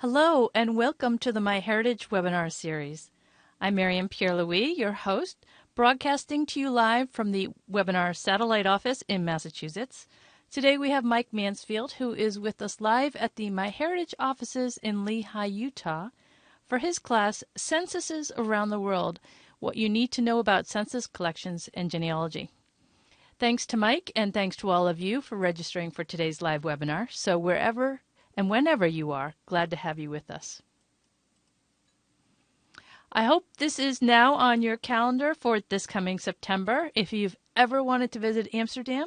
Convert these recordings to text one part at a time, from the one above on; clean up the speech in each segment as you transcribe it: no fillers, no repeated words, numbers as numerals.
Hello and welcome to the MyHeritage webinar series. I'm Miriam Pierre-Louis, your host, broadcasting to you live from the webinar satellite office in Massachusetts. Today we have Mike Mansfield, who is with us live at the MyHeritage offices in Lehi, Utah, for his class, Censuses Around the World, What You Need to Know About Census Collections and Genealogy. Thanks to Mike and thanks to all of you for registering for today's live webinar. So wherever and whenever you are, glad to have you with us. I hope this is now on your calendar for this coming September. If you've ever wanted to visit Amsterdam,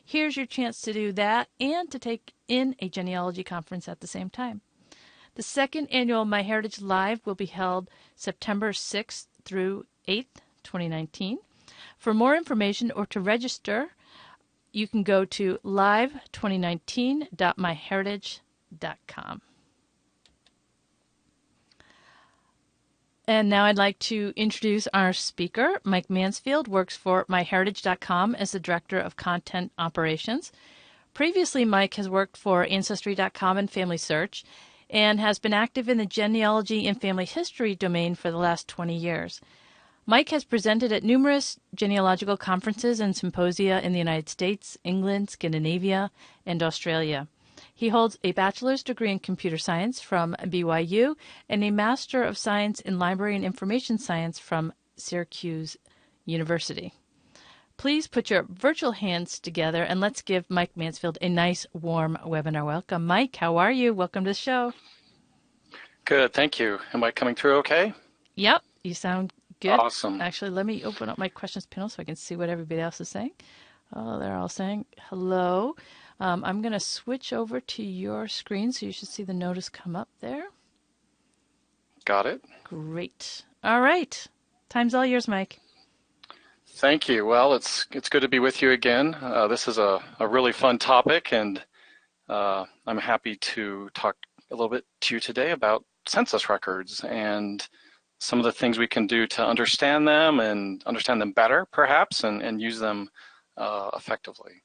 here's your chance to do that and to take in a genealogy conference at the same time. The second annual MyHeritage Live will be held September 6th through 8th, 2019. For more information or to register, you can go to live2019.myheritage.com. And now I'd like to introduce our speaker. Mike Mansfield works for myheritage.com as the Director of Content Operations. Previously, Mike has worked for Ancestry.com and Family Search and has been active in the genealogy and family history domain for the last 20 years. Mike has presented at numerous genealogical conferences and symposia in the United States, England, Scandinavia, and Australia. He holds a bachelor's degree in computer science from BYU and a Master of Science in Library and Information Science from Syracuse University. Please put your virtual hands together and let's give Mike Mansfield a nice, warm webinar welcome. Mike, how are you? Welcome to the show. Good, thank you. Am I coming through okay? Yep, you sound good. Awesome. Actually, let me open up my questions panel so I can see what everybody else is saying. Oh, they're all saying hello. I'm going to switch over to your screen, so you should see the notice come up there. Got it. Great. All right. Time's all yours, Mike. Thank you. Well, it's good to be with you again. This is a really fun topic, and I'm happy to talk a little bit to you today about census records and some of the things we can do to understand them and understand them better, perhaps, and use them effectively.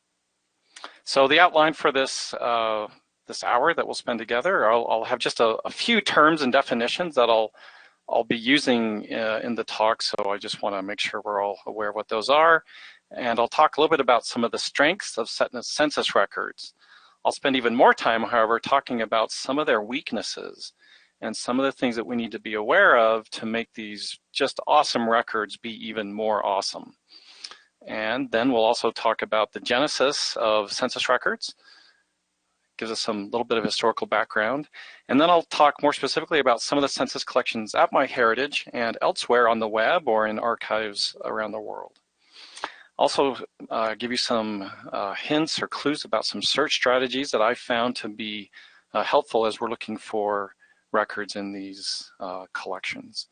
So the outline for this this hour that we'll spend together, I'll have just a few terms and definitions that I'll be using in the talk. So I just want to make sure we're all aware of what those are, and I'll talk a little bit about some of the strengths of census records. I'll spend even more time, however, talking about some of their weaknesses and some of the things that we need to be aware of to make these just awesome records be even more awesome. And then we'll also talk about the genesis of census records, gives us some little bit of historical background. And then I'll talk more specifically about some of the census collections at MyHeritage and elsewhere on the web or in archives around the world. Also give you some hints or clues about some search strategies that I found to be helpful as we're looking for records in these collections.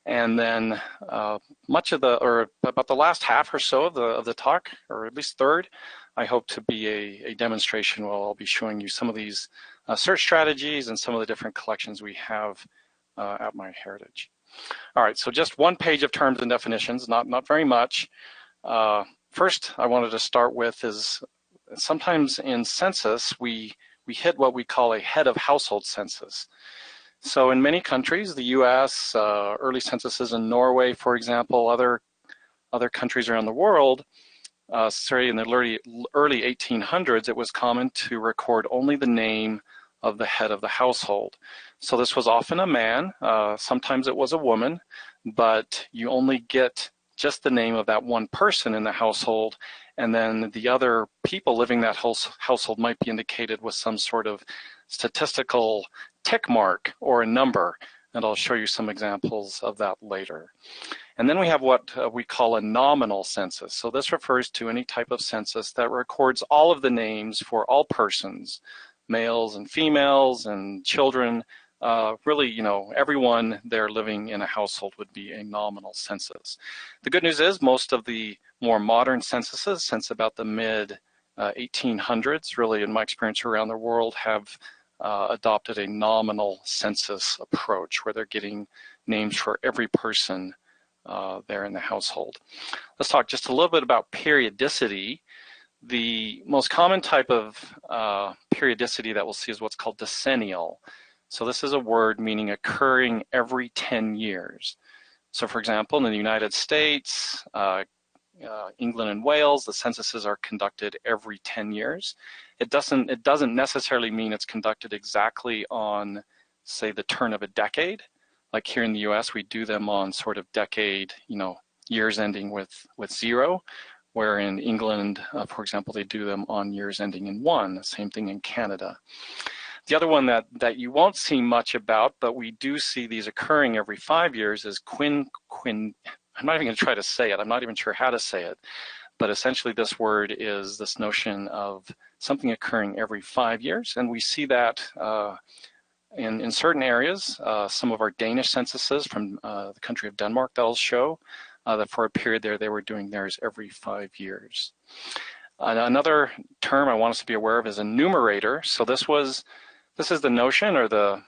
And then about the last half or so of the talk, or at least third, I hope to be a demonstration where I'll be showing you some of these search strategies and some of the different collections we have at MyHeritage. All right, so just one page of terms and definitions, not very much. First, I wanted to start with is sometimes in census, we hit what we call a head of household census. So in many countries, the US, early censuses in Norway, for example, other countries around the world, in the early 1800s, it was common to record only the name of the head of the household. So this was often a man, sometimes it was a woman, but you only get just the name of that one person in the household, and then the other people living that household might be indicated with some sort of statistical tick mark or a number, and I'll show you some examples of that later. And then we have what we call a nominal census. So this refers to any type of census that records all of the names for all persons, males and females and children. Really, everyone there living in a household would be a nominal census. The good news is most of the more modern censuses, since about the mid 1800s, really in my experience around the world, have adopted a nominal census approach where they're getting names for every person there in the household. Let's talk just a little bit about periodicity. The most common type of periodicity that we'll see is what's called decennial. So this is a word meaning occurring every 10 years. So for example, in the United States, England and Wales, the censuses are conducted every 10 years. It doesn't necessarily mean it's conducted exactly on, say, the turn of a decade. Like here in the US, we do them on sort of decade, years ending with 0, where in England, for example, they do them on years ending in 1. Same thing in Canada. The other one that you won't see much about, but we do see these occurring every 5 years is I'm not even going to try to say it. I'm not even sure how to say it. But essentially this word is this notion of something occurring every 5 years. And we see that in certain areas. Some of our Danish censuses from the country of Denmark, that'll show that for a period there, they were doing theirs every 5 years. Another term I want us to be aware of is a numerator. So this is the notion, or the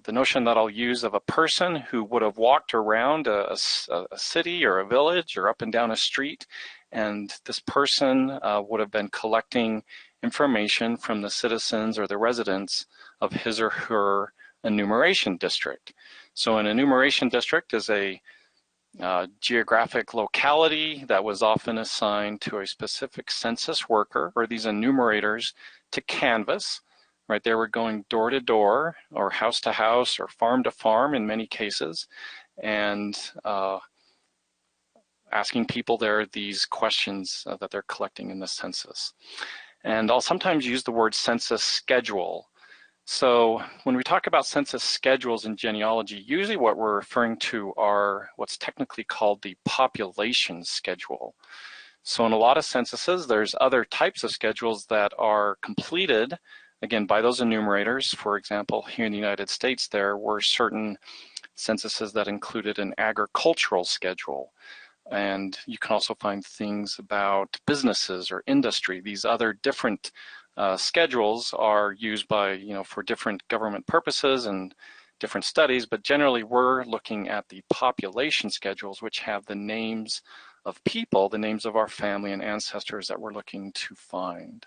notion that I'll use, of a person who would have walked around a city or a village or up and down a street, and this person would have been collecting information from the citizens or the residents of his or her enumeration district. So an enumeration district is a geographic locality that was often assigned to a specific census worker or these enumerators to canvass. Right, they were going door to door or house to house or farm to farm in many cases, and asking people there these questions that they're collecting in the census. And I'll sometimes use the word census schedule. So when we talk about census schedules in genealogy, usually what we're referring to are what's technically called the population schedule. So in a lot of censuses, there's other types of schedules that are completed, again, by those enumerators. For example, here in the United States, there were certain censuses that included an agricultural schedule. And you can also find things about businesses or industry. These other different schedules are used by, for different government purposes and different studies, but generally we're looking at the population schedules, which have the names of people, the names of our family and ancestors that we're looking to find.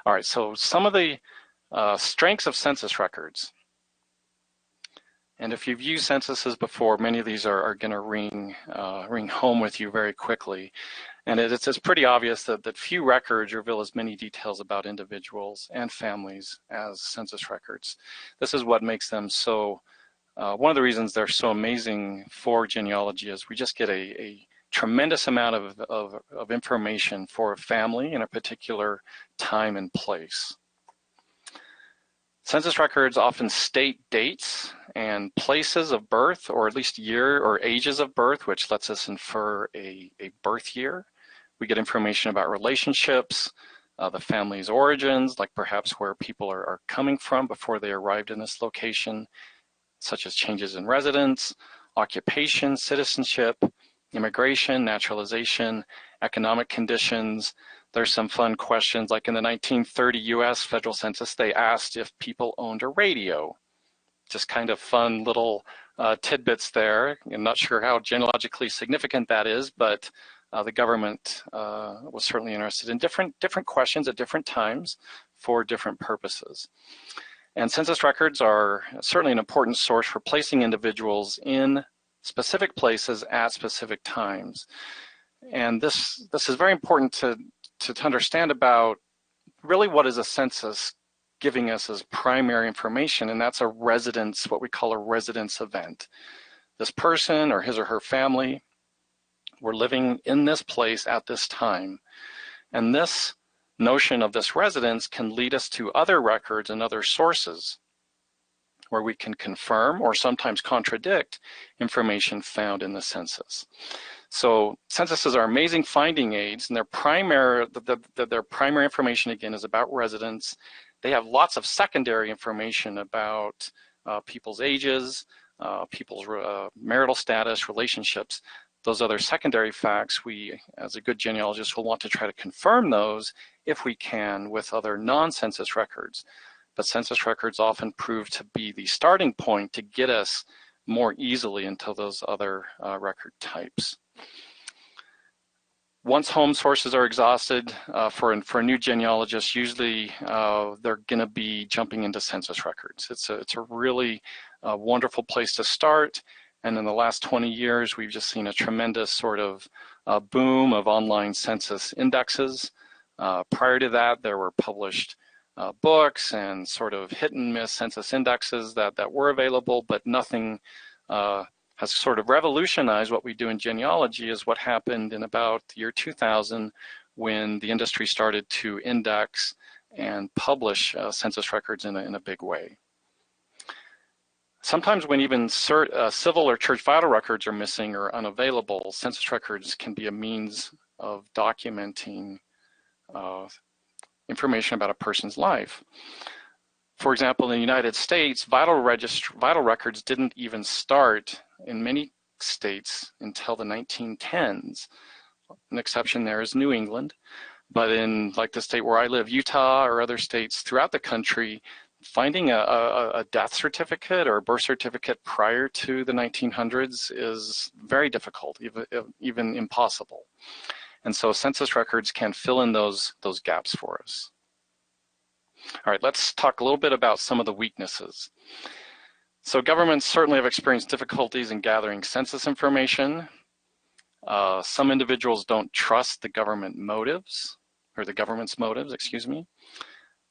All right, so some of the strengths of census records. And if you've used censuses before, many of these are going to ring home with you very quickly. And it's pretty obvious that few records reveal as many details about individuals and families as census records. This is what makes them so, one of the reasons they're so amazing for genealogy is we just get a tremendous amount of information for a family in a particular time and place. Census records often state dates and places of birth, or at least year or ages of birth, which lets us infer a birth year. We get information about relationships, the family's origins, like perhaps where people are coming from before they arrived in this location, such as changes in residence, occupation, citizenship, immigration, naturalization, economic conditions. There's some fun questions, like in the 1930 US Federal Census, they asked if people owned a radio. Just kind of fun little tidbits there. I'm not sure how genealogically significant that is, but the government was certainly interested in different questions at different times for different purposes. And census records are certainly an important source for placing individuals in specific places at specific times. And this is very important to understand about really what is a census giving us as primary information, and that's a residence, what we call a residence event. This person or his or her family were living in this place at this time. And this notion of this residence can lead us to other records and other sources where we can confirm or sometimes contradict information found in the census. So censuses are amazing finding aids, and their primary information, again, is about residents. They have lots of secondary information about people's ages, people's marital status, relationships. Those other secondary facts, we, as a good genealogist, will want to try to confirm those if we can with other non-census records. But census records often prove to be the starting point to get us more easily into those other record types. Once home sources are exhausted for a new genealogist, usually they're going to be jumping into census records. It's a really wonderful place to start. And in the last 20 years, we've just seen a tremendous sort of boom of online census indexes. Prior to that, there were published books and sort of hit and miss census indexes that were available, but nothing has sort of revolutionized what we do in genealogy is what happened in about the year 2000 when the industry started to index and publish census records in a big way. Sometimes when even civil or church vital records are missing or unavailable, census records can be a means of documenting information about a person's life. For example, in the United States, vital records didn't even start in many states until the 1910s. An exception there is New England. But in like the state where I live, Utah, or other states throughout the country, finding a death certificate or a birth certificate prior to the 1900s is very difficult, even impossible. And so census records can fill in those gaps for us. All right, let's talk a little bit about some of the weaknesses. So governments certainly have experienced difficulties in gathering census information. Some individuals don't trust the government's motives, excuse me.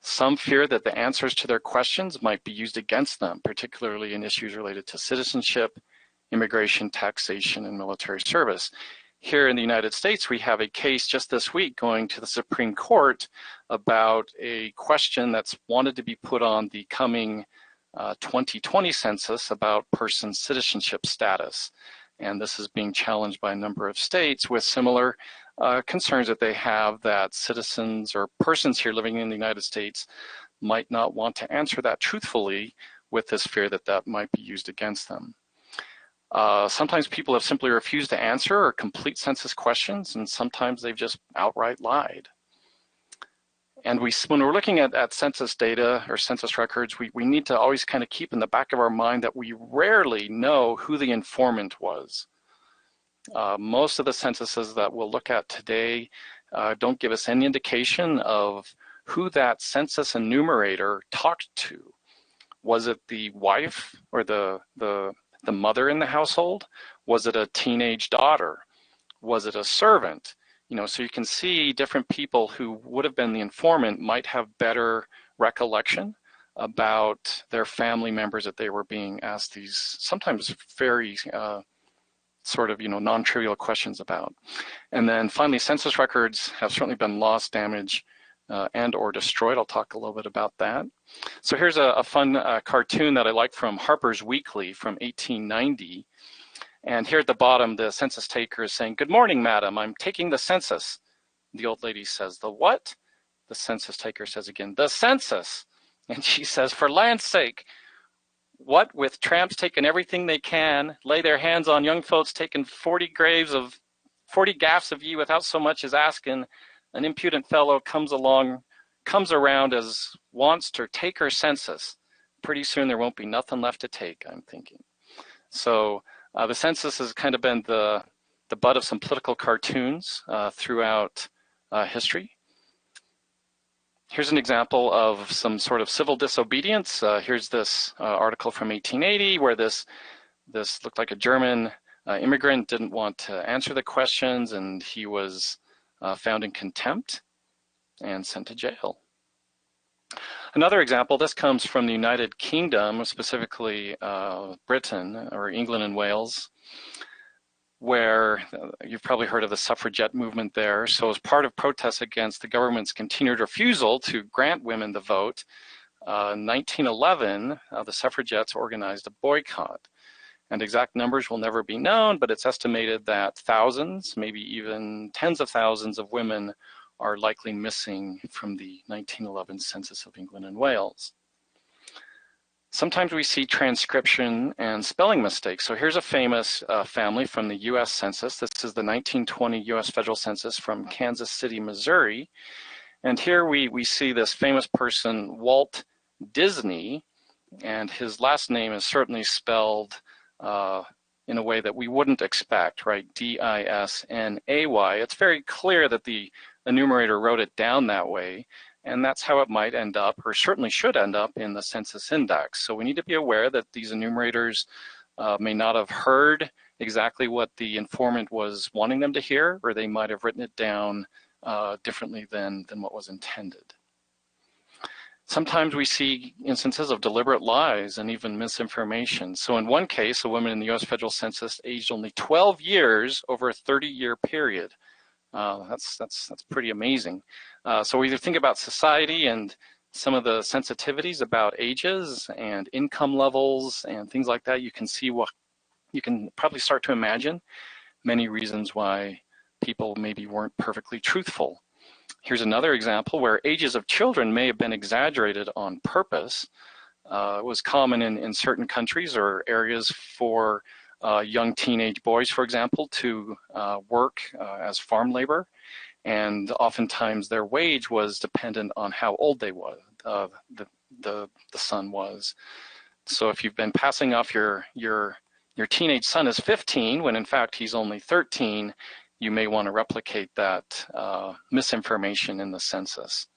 Some fear that the answers to their questions might be used against them, particularly in issues related to citizenship, immigration, taxation, and military service. Here in the United States, we have a case just this week going to the Supreme Court about a question that's wanted to be put on the coming 2020 census about person citizenship status. And this is being challenged by a number of states with similar concerns that they have that citizens or persons here living in the United States might not want to answer that truthfully with this fear that that might be used against them. Sometimes people have simply refused to answer or complete census questions, and sometimes they've just outright lied. And when we're looking at census data or census records, we need to always kind of keep in the back of our mind that we rarely know who the informant was. Most of the censuses that we'll look at today don't give us any indication of who that census enumerator talked to. Was it the wife or the mother in the household? Was it a teenage daughter? Was it a servant? You know, so you can see different people who would have been the informant might have better recollection about their family members that they were being asked these sometimes very sort of, non-trivial questions about. And then finally, census records have certainly been lost, damaged, and or destroyed. I'll talk a little bit about that. So here's a fun cartoon that I like from Harper's Weekly from 1890. And here at the bottom, the census taker is saying, "Good morning, madam, I'm taking the census." The old lady says, "The what?" The census taker says again, "The census." And she says, "For land's sake, what with tramps taking everything they can, lay their hands on young folks taking 40 gaffs of ye without so much as asking, an impudent fellow comes around as wants to take her census. Pretty soon there won't be nothing left to take," I'm thinking. So the census has kind of been the butt of some political cartoons throughout history. Here's an example of some sort of civil disobedience. Here's this article from 1880 where this looked like a German immigrant didn't want to answer the questions, and he was found in contempt and sent to jail. Another example, this comes from the United Kingdom, specifically Britain, or England and Wales, where you've probably heard of the suffragette movement there. So as part of protests against the government's continued refusal to grant women the vote, in 1911, the suffragettes organized a boycott. And exact numbers will never be known, but it's estimated that thousands, maybe even tens of thousands of women are likely missing from the 1911 Census of England and Wales. Sometimes we see transcription and spelling mistakes. So here's a famous family from the US Census. This is the 1920 US Federal Census from Kansas City, Missouri. And here we see this famous person, Walt Disney, and his last name is certainly spelled in a way that we wouldn't expect, right? D-I-S-N-A-Y. It's very clear that the enumerator wrote it down that way, and that's how it might end up, or certainly should end up, in the census index. So we need to be aware that these enumerators may not have heard exactly what the informant was wanting them to hear, or they might have written it down differently than what was intended. Sometimes we see instances of deliberate lies and even misinformation. So in one case, a woman in the US Federal Census aged only 12 years over a 30-year period. That's pretty amazing. So we either think about society and some of the sensitivities about ages and income levels and things like that. You can see what, you can probably start to imagine many reasons why people maybe weren't perfectly truthful. Here's another example where ages of children may have been exaggerated on purpose. It was common in certain countries or areas for young teenage boys, for example, to work as farm labor, and oftentimes their wage was dependent on how old they was, the son was. So if you've been passing off your teenage son as 15 when in fact he's only 13, you may want to replicate that misinformation in the census.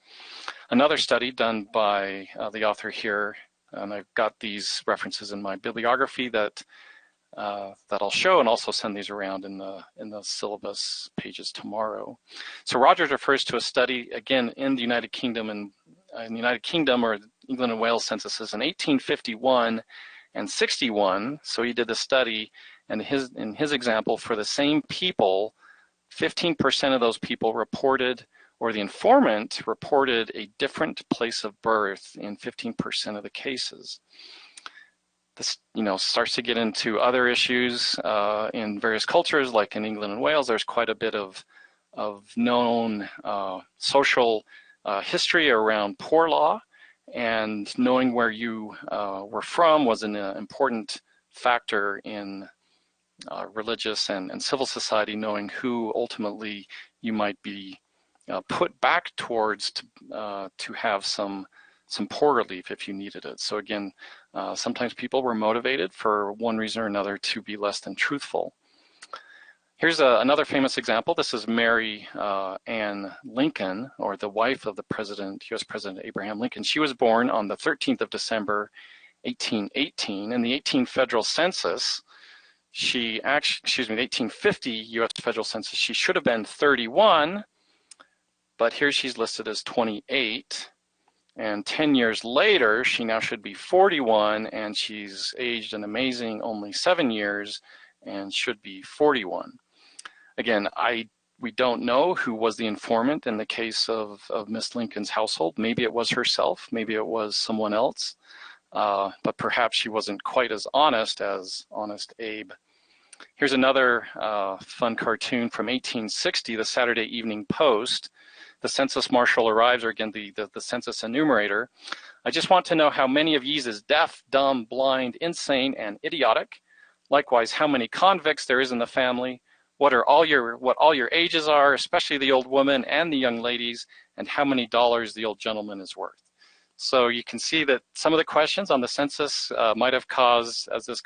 Another study done by the author here, and I've got these references in my bibliography that I'll show, and also send these around in the syllabus pages tomorrow. So Rogers refers to a study, again, in the United Kingdom, and in the United Kingdom or England and Wales censuses in 1851 and 61. So he did the study, and in his example, for the same people, 15% of those people reported, or the informant reported, a different place of birth in 15% of the cases. This, starts to get into other issues in various cultures, like in England and Wales. There's quite a bit of known social history around poor law, and knowing where you were from was an important factor in religious and civil society, knowing who ultimately you might be put back towards to have some poor relief if you needed it. So again, sometimes people were motivated for one reason or another to be less than truthful. Here's another famous example. This is Mary Ann Lincoln, or the wife of the US President Abraham Lincoln. She was born on the 13th of December, 1818. In the 18 Federal Census, the 1850 US Federal Census, she should have been 31, but here she's listed as 28. And 10 years later, she now should be 41, and she's aged an amazing only 7 years and should be 41. Again, we don't know who was the informant in the case of Miss Lincoln's household. Maybe it was herself, maybe it was someone else, but perhaps she wasn't quite as honest as Honest Abe. Here's another fun cartoon from 1860, the Saturday Evening Post. The census marshal arrives, or again, the census enumerator. I just want to know how many of yous is deaf, dumb, blind, insane, and idiotic. Likewise, how many convicts there is in the family. What all your ages are, especially the old woman and the young ladies, and how many dollars the old gentleman is worth. So you can see that some of the questions on the census might have caused, as this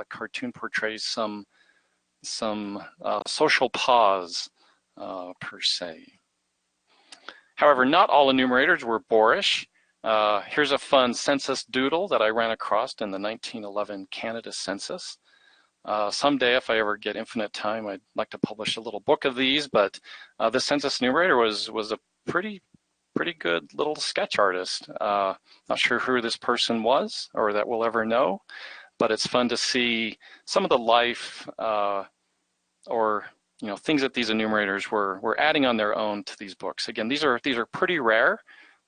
cartoon portrays, some social pause per se. However, not all enumerators were boorish. Here's a fun census doodle that I ran across in the 1911 Canada Census. Someday, if I ever get infinite time, I'd like to publish a little book of these, but the census enumerator was a pretty good little sketch artist. Not sure who this person was or that we'll ever know, but it's fun to see some of the life or things that these enumerators were adding on their own to these books. Again, these are pretty rare,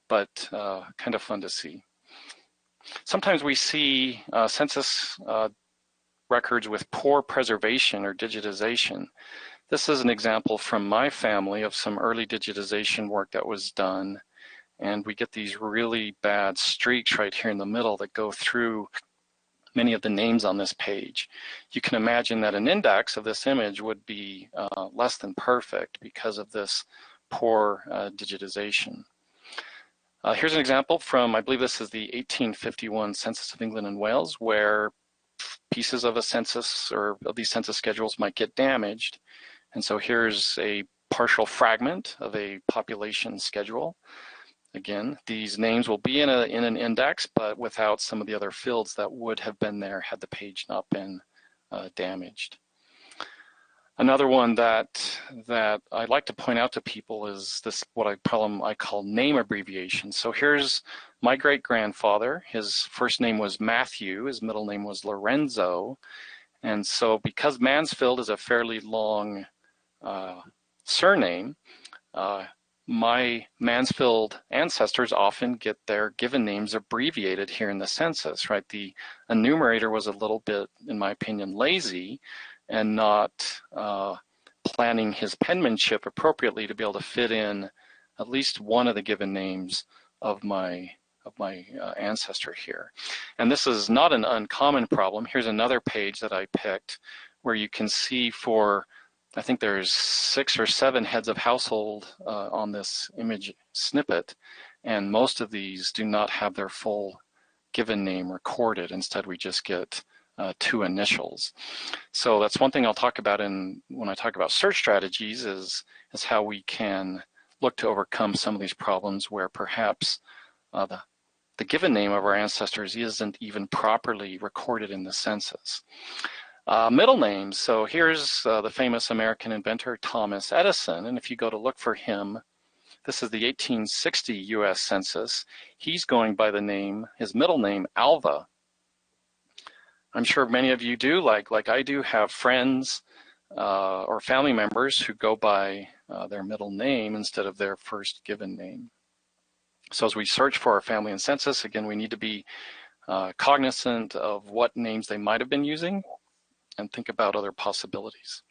but kind of fun to see. Sometimes we see census records with poor preservation or digitization. This is an example from my family of some early digitization work that was done, and we get these really bad streaks right here in the middle that go through many of the names on this page. You can imagine that an index of this image would be less than perfect because of this poor digitization. Here's an example from, I believe this is the 1851 Census of England and Wales, where pieces of a census or of these census schedules might get damaged. And so here's a partial fragment of a population schedule. Again, these names will be in an index, but without some of the other fields that would have been there had the page not been damaged. Another one that I like to point out to people is this, what I call name abbreviation. So here's my great-grandfather. His first name was Matthew. His middle name was Lorenzo. And so because Mansfield is a fairly long surname, my Mansfield ancestors often get their given names abbreviated here in the census, right? The enumerator was a little bit, in my opinion, lazy and not planning his penmanship appropriately to be able to fit in at least one of the given names of my ancestor here. And this is not an uncommon problem. Here's another page that I picked where you can see for, I think there's 6 or 7 heads of household on this image snippet, and most of these do not have their full given name recorded. Instead, we just get 2 initials. So that's one thing I'll talk about when I talk about search strategies is how we can look to overcome some of these problems where perhaps the given name of our ancestors isn't even properly recorded in the census. Middle names, so here's the famous American inventor Thomas Edison, and if you go to look for him, this is the 1860 US Census. He's going by the name, his middle name, Alva. I'm sure many of you do, like I do, have friends or family members who go by their middle name instead of their first given name. So as we search for our family and census, again, we need to be cognizant of what names they might have been using and think about other possibilities.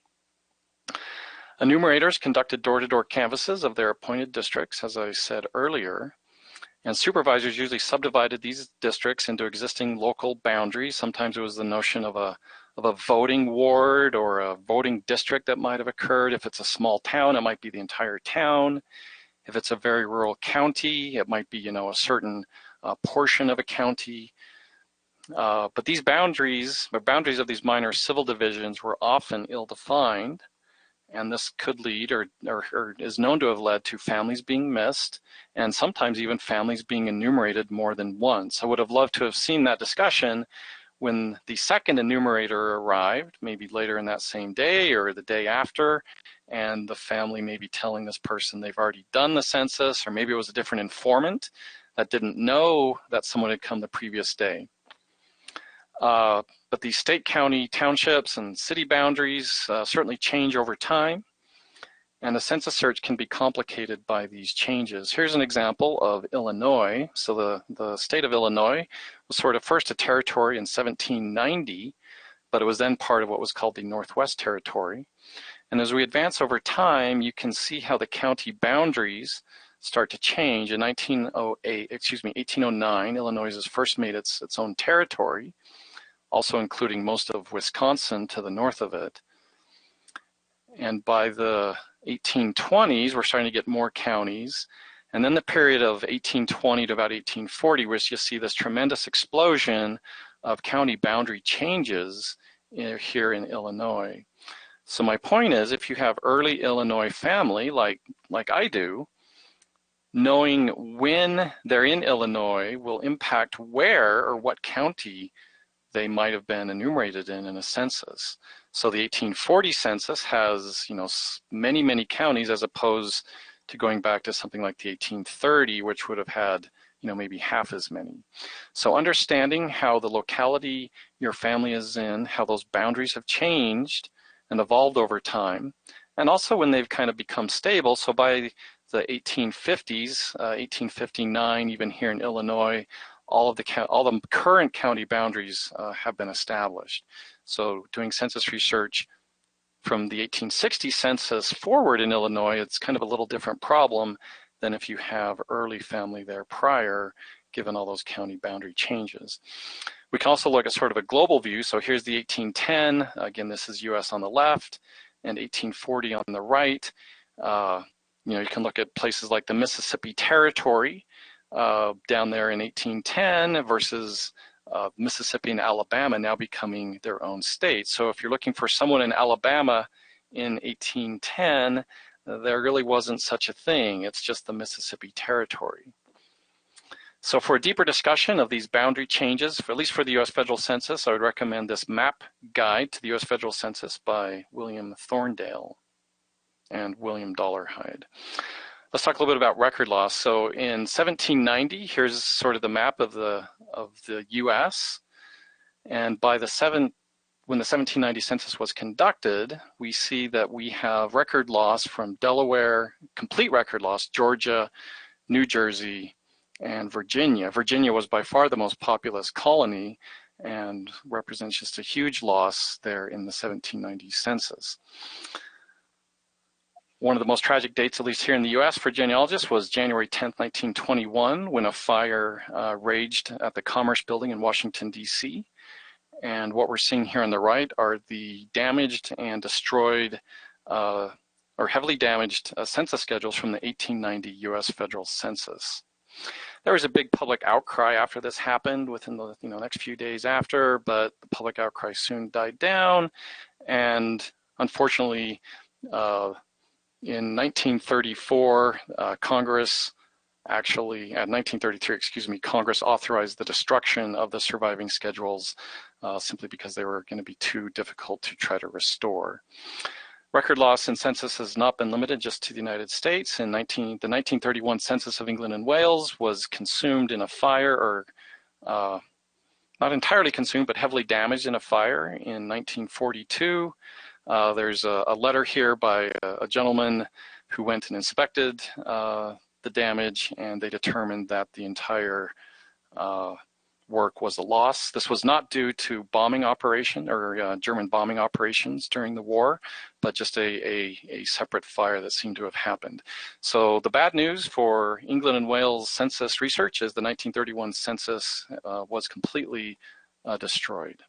Enumerators conducted door-to-door canvasses of their appointed districts, as I said earlier, and supervisors usually subdivided these districts into existing local boundaries. Sometimes it was the notion of a voting ward or a voting district that might have occurred. If it's a small town, it might be the entire town. If it's a very rural county, it might be, a certain portion of a county. But these boundaries, the boundaries of these minor civil divisions were often ill-defined, and this could lead or is known to have led to families being missed, and sometimes even families being enumerated more than once. I would have loved to have seen that discussion when the second enumerator arrived, maybe later in that same day or the day after, and the family may be telling this person they've already done the census, or maybe it was a different informant that didn't know that someone had come the previous day. But these state, county, townships, and city boundaries certainly change over time, and the census search can be complicated by these changes. Here's an example of Illinois. So the state of Illinois was sort of first a territory in 1790, but it was then part of what was called the Northwest Territory. And as we advance over time, you can see how the county boundaries start to change. In 1809, Illinois has first made its own territory, also including most of Wisconsin to the north of it. And by the 1820s, we're starting to get more counties. And then the period of 1820 to about 1840, where you see this tremendous explosion of county boundary changes here in Illinois. So my point is, if you have early Illinois family, like I do, knowing when they're in Illinois will impact where or what county they might have been enumerated in a census. So the 1840 census has, many, many counties as opposed to going back to something like the 1830, which would have had, maybe half as many. So understanding how the locality your family is in, how those boundaries have changed and evolved over time, and also when they've kind of become stable. So by the 1850s, 1859, even here in Illinois, all the current county boundaries have been established. So doing census research from the 1860 census forward in Illinois, it's kind of a little different problem than if you have early family there prior, given all those county boundary changes. We can also look at sort of a global view. So here's the 1810. Again, this is US on the left, and 1840 on the right. You can look at places like the Mississippi Territory down there in 1810 versus Mississippi and Alabama now becoming their own states. So if you're looking for someone in Alabama in 1810, there really wasn't such a thing. It's just the Mississippi Territory. So for a deeper discussion of these boundary changes, at least for the U.S. Federal Census, I would recommend this map guide to the U.S. Federal Census by William Thorndale and William Dollarhide. Let's talk a little bit about record loss. So in 1790, here's sort of the map of the U.S. And by when the 1790 census was conducted, we see that we have record loss from Delaware, complete record loss, Georgia, New Jersey, and Virginia. Virginia was by far the most populous colony and represents just a huge loss there in the 1790 census. One of the most tragic dates, at least here in the US for genealogists, was January 10th, 1921, when a fire raged at the Commerce Building in Washington, D.C. And what we're seeing here on the right are the damaged and destroyed or heavily damaged census schedules from the 1890 US Federal Census. There was a big public outcry after this happened within the next few days after, but the public outcry soon died down. And unfortunately, in 1934, Congress actually, at 1933, excuse me, Congress authorized the destruction of the surviving schedules simply because they were going to be too difficult to try to restore. Record loss in census has not been limited just to the United States. The 1931 Census of England and Wales was consumed in a fire, or not entirely consumed, but heavily damaged in a fire in 1942. There's a letter here by a gentleman who went and inspected the damage, and they determined that the entire work was a loss. This was not due to bombing operation or German bombing operations during the war, but just a separate fire that seemed to have happened. So the bad news for England and Wales census research is the 1931 census was completely destroyed.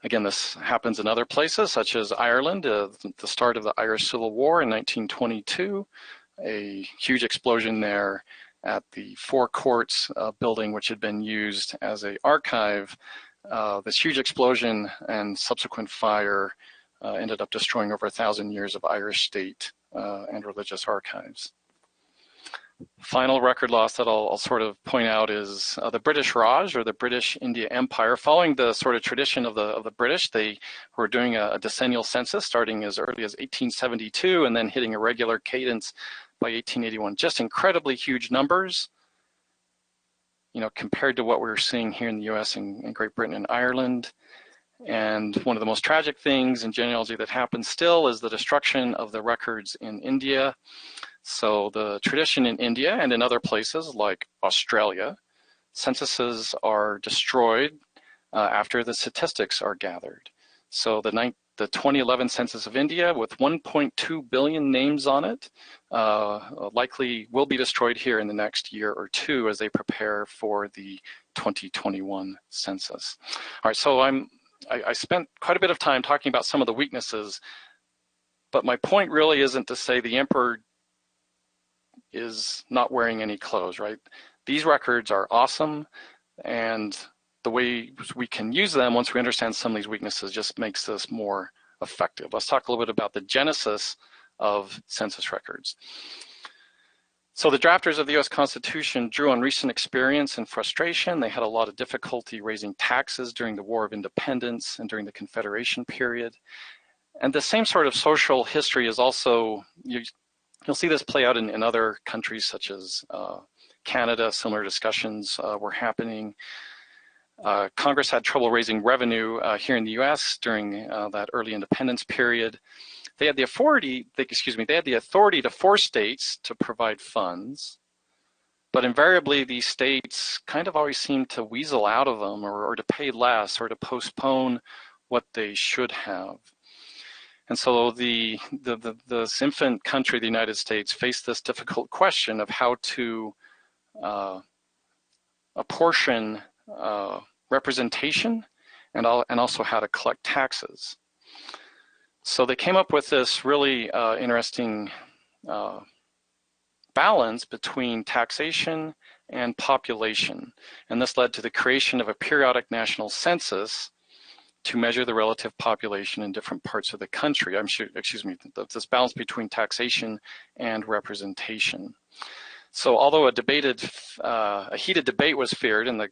Again, this happens in other places, such as Ireland, the start of the Irish Civil War in 1922, a huge explosion there at the Four Courts building, which had been used as an archive. This huge explosion and subsequent fire ended up destroying over 1,000 years of Irish state and religious archives. Final record loss that I'll sort of point out is the British Raj, or the British India Empire. Following the sort of tradition of the British, they were doing a decennial census starting as early as 1872 and then hitting a regular cadence by 1881. Just incredibly huge numbers, compared to what we were seeing here in the US and Great Britain and Ireland. And one of the most tragic things in genealogy that happens still is the destruction of the records in India. So the tradition in India and in other places like Australia, censuses are destroyed after the statistics are gathered. So the 2011 census of India, with 1.2 billion names on it, likely will be destroyed here in the next year or two as they prepare for the 2021 census. All right, so I spent quite a bit of time talking about some of the weaknesses, but my point really isn't to say the emperor is not wearing any clothes, right? These records are awesome, and the way we can use them once we understand some of these weaknesses just makes this more effective. Let's talk a little bit about the genesis of census records. So the drafters of the US Constitution drew on recent experience and frustration. They had a lot of difficulty raising taxes during the War of Independence and during the Confederation period. And the same sort of social history is also, you'll see this play out in other countries such as Canada. Similar discussions were happening. Congress had trouble raising revenue here in the US during that early independence period. They had the authority, to force states to provide funds, but invariably these states kind of always seemed to weasel out of them or to pay less or to postpone what they should have. And so this infant country, the United States, faced this difficult question of how to apportion representation and also how to collect taxes. So they came up with this really interesting balance between taxation and population. And this led to the creation of a periodic national census to measure the relative population in different parts of the country. This balance between taxation and representation. So although a heated debate was feared in the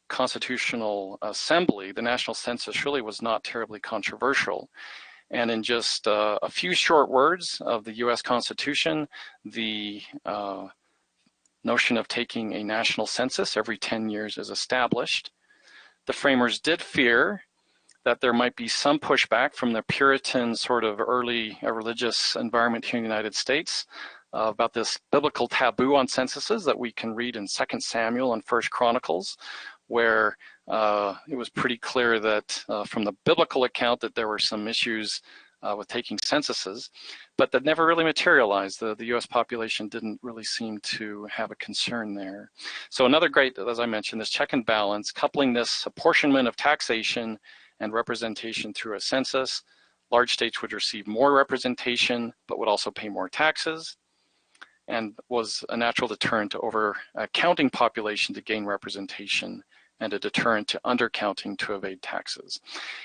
Constitutional Assembly, the National Census really was not terribly controversial. And in just a few short words of the US Constitution, the notion of taking a national census every 10 years is established. The framers did fear that there might be some pushback from the Puritan sort of early religious environment here in the United States about this biblical taboo on censuses that we can read in 2 Samuel and 1 Chronicles, where it was pretty clear that from the biblical account that there were some issues with taking censuses, but that never really materialized. The US population didn't really seem to have a concern there. So another great, as I mentioned, this check and balance, coupling this apportionment of taxation and representation through a census. Large states would receive more representation, but would also pay more taxes, and was a natural deterrent to over-counting population to gain representation, and a deterrent to undercounting to evade taxes.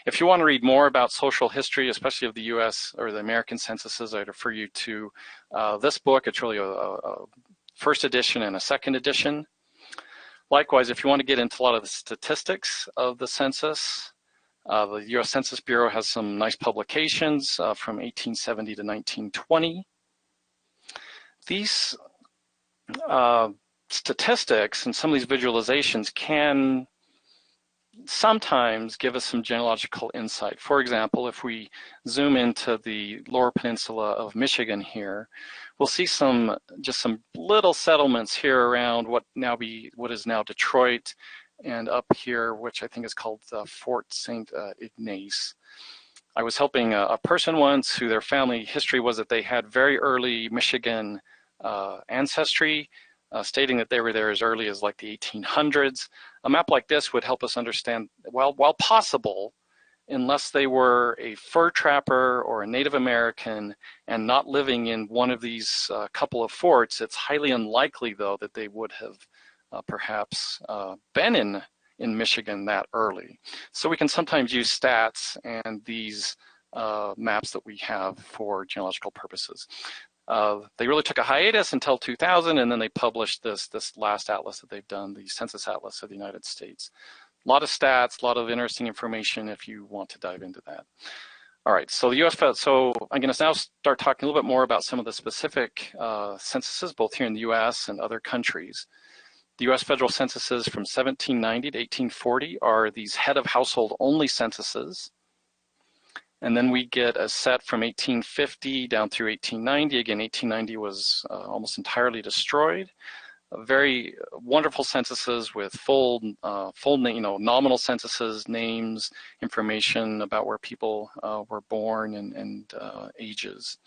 If you want to read more about social history, especially of the US or the American censuses, I'd refer you to this book. It's really a first edition and a second edition. Likewise, if you want to get into a lot of the statistics of the census, the US Census Bureau has some nice publications from 1870 to 1920. These statistics and some of these visualizations can sometimes give us some genealogical insight. For example, if we zoom into the lower peninsula of Michigan here, we'll see just some little settlements here around what is now Detroit, and up here, which I think is called Fort St. Ignace. I was helping a person once who their family history was that they had very early Michigan ancestry, stating that they were there as early as like the 1800s. A map like this would help us understand, while possible, unless they were a fur trapper or a Native American and not living in one of these couple of forts, it's highly unlikely, though, that they would have perhaps been in Michigan that early. So we can sometimes use stats and these maps that we have for genealogical purposes. They really took a hiatus until 2000, and then they published this last atlas that they've done, the Census Atlas of the United States. A lot of stats, a lot of interesting information if you want to dive into that. All right, so the US, so I'm going to now start talking a little bit more about some of the specific censuses, both here in the US and other countries. The US federal censuses from 1790 to 1840 are these head of household only censuses. And then we get a set from 1850 down through 1890. Again, 1890 was almost entirely destroyed. Very wonderful censuses with full nominal censuses, names, information about where people were born and ages.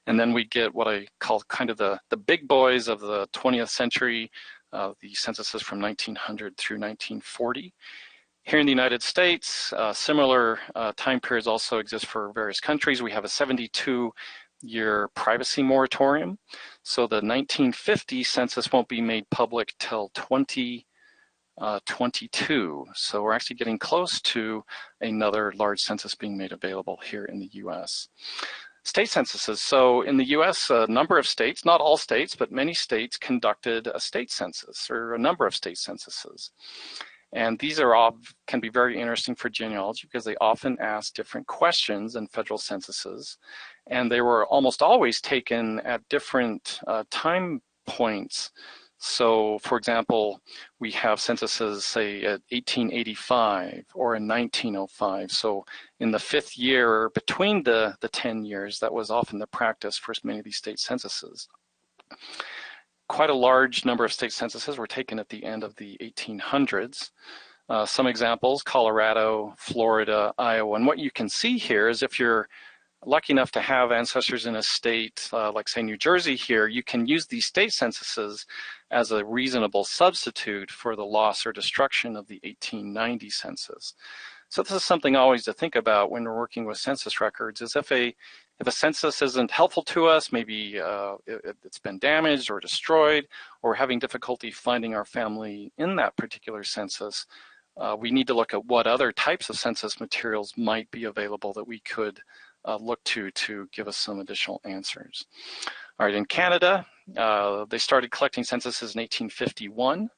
And then we get what I call kind of the big boys of the 20th century, the censuses from 1900 through 1940. Here in the United States, similar time periods also exist for various countries. We have a 72-year privacy moratorium. So the 1950 census won't be made public till 2022. So we're actually getting close to another large census being made available here in the US. State censuses. So in the US, a number of states, not all states, but many states conducted a state census or a number of state censuses. And these can be very interesting for genealogy because they often ask different questions than federal censuses. And they were almost always taken at different time points. So for example, we have censuses say at 1885 or in 1905. So in the 5th year between the 10 years, that was often the practice for many of these state censuses. Quite a large number of state censuses were taken at the end of the 1800s. Some examples, Colorado, Florida, Iowa. And what you can see here is if you're lucky enough to have ancestors in a state like say New Jersey here, you can use these state censuses as a reasonable substitute for the loss or destruction of the 1890 census. So this is something always to think about when we're working with census records, is if a If a census isn't helpful to us, maybe it's been damaged or destroyed, or we're having difficulty finding our family in that particular census, we need to look at what other types of census materials might be available that we could look to give us some additional answers. All right, in Canada, they started collecting censuses in 1851.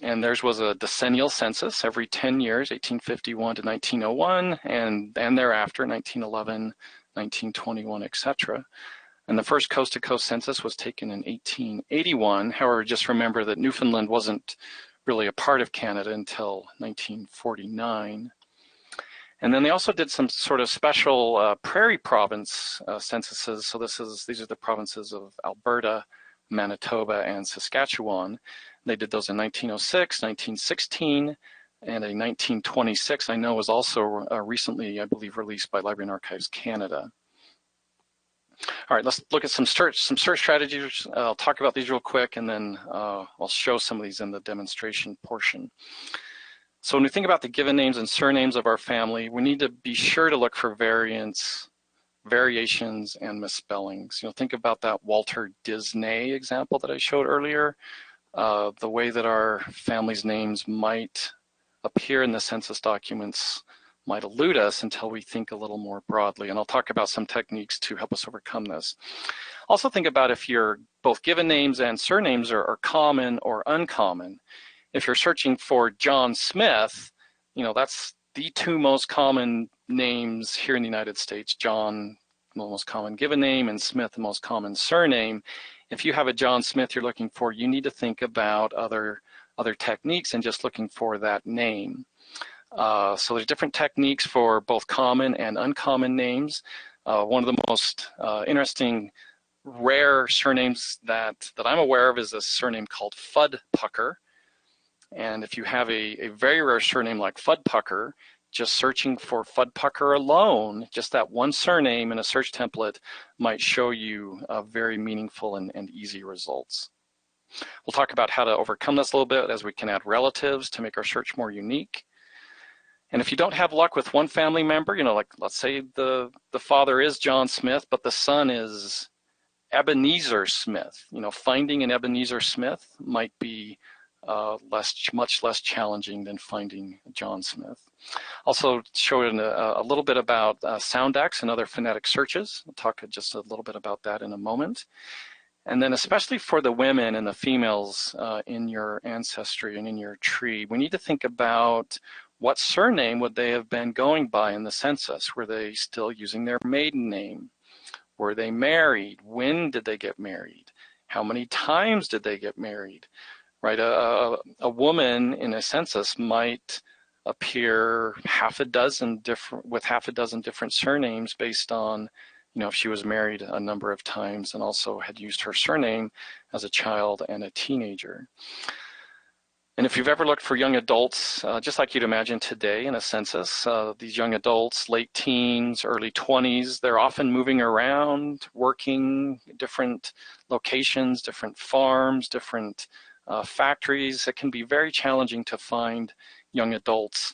And theirs was a decennial census every 10 years, 1851 to 1901, and thereafter, 1911, 1921, etc. And the first coast-to-coast census was taken in 1881. However, just remember that Newfoundland wasn't really a part of Canada until 1949. And then they also did some sort of special prairie province censuses. So these are the provinces of Alberta, Manitoba, and Saskatchewan. They did those in 1906, 1916, and a 1926 I know was also recently, I believe, released by Library and Archives Canada. All right, let's look at some search strategies. I'll talk about these real quick, and then I'll show some of these in the demonstration portion. So when we think about the given names and surnames of our family, we need to be sure to look for variants, variations, and misspellings. Think about that Walter Disney example that I showed earlier. The way that our family's names might appear in the census documents might elude us until we think a little more broadly. And I'll talk about some techniques to help us overcome this. Also think about if your both given names and surnames are common or uncommon. If you're searching for John Smith, that's the two most common names here in the United States. John, the most common given name, and Smith, the most common surname. If you have a John Smith you're looking for, you need to think about other techniques and just looking for that name. So there's different techniques for both common and uncommon names. One of the most interesting rare surnames that I'm aware of is a surname called Fuddpucker. And if you have a very rare surname like Fuddpucker, just searching for Fuddpucker alone, just that one surname in a search template might show you very meaningful and easy results. We'll talk about how to overcome this a little bit as we can add relatives to make our search more unique. And if you don't have luck with one family member, like let's say the father is John Smith, but the son is Ebenezer Smith, finding an Ebenezer Smith might be much less challenging than finding John Smith. Also showed a little bit about Soundex and other phonetic searches. We'll talk just a little bit about that in a moment. And then especially for the women and the females in your ancestry and in your tree, we need to think about what surname would they have been going by in the census? Were they still using their maiden name? Were they married? When did they get married? How many times did they get married? Right, a woman in a census might appear with half a dozen different surnames based on, if she was married a number of times and also had used her surname as a child and a teenager. And if you've ever looked for young adults, just like you'd imagine today in a census, these young adults, late teens, early 20s, they're often moving around, working different locations, different farms, different factories. It can be very challenging to find young adults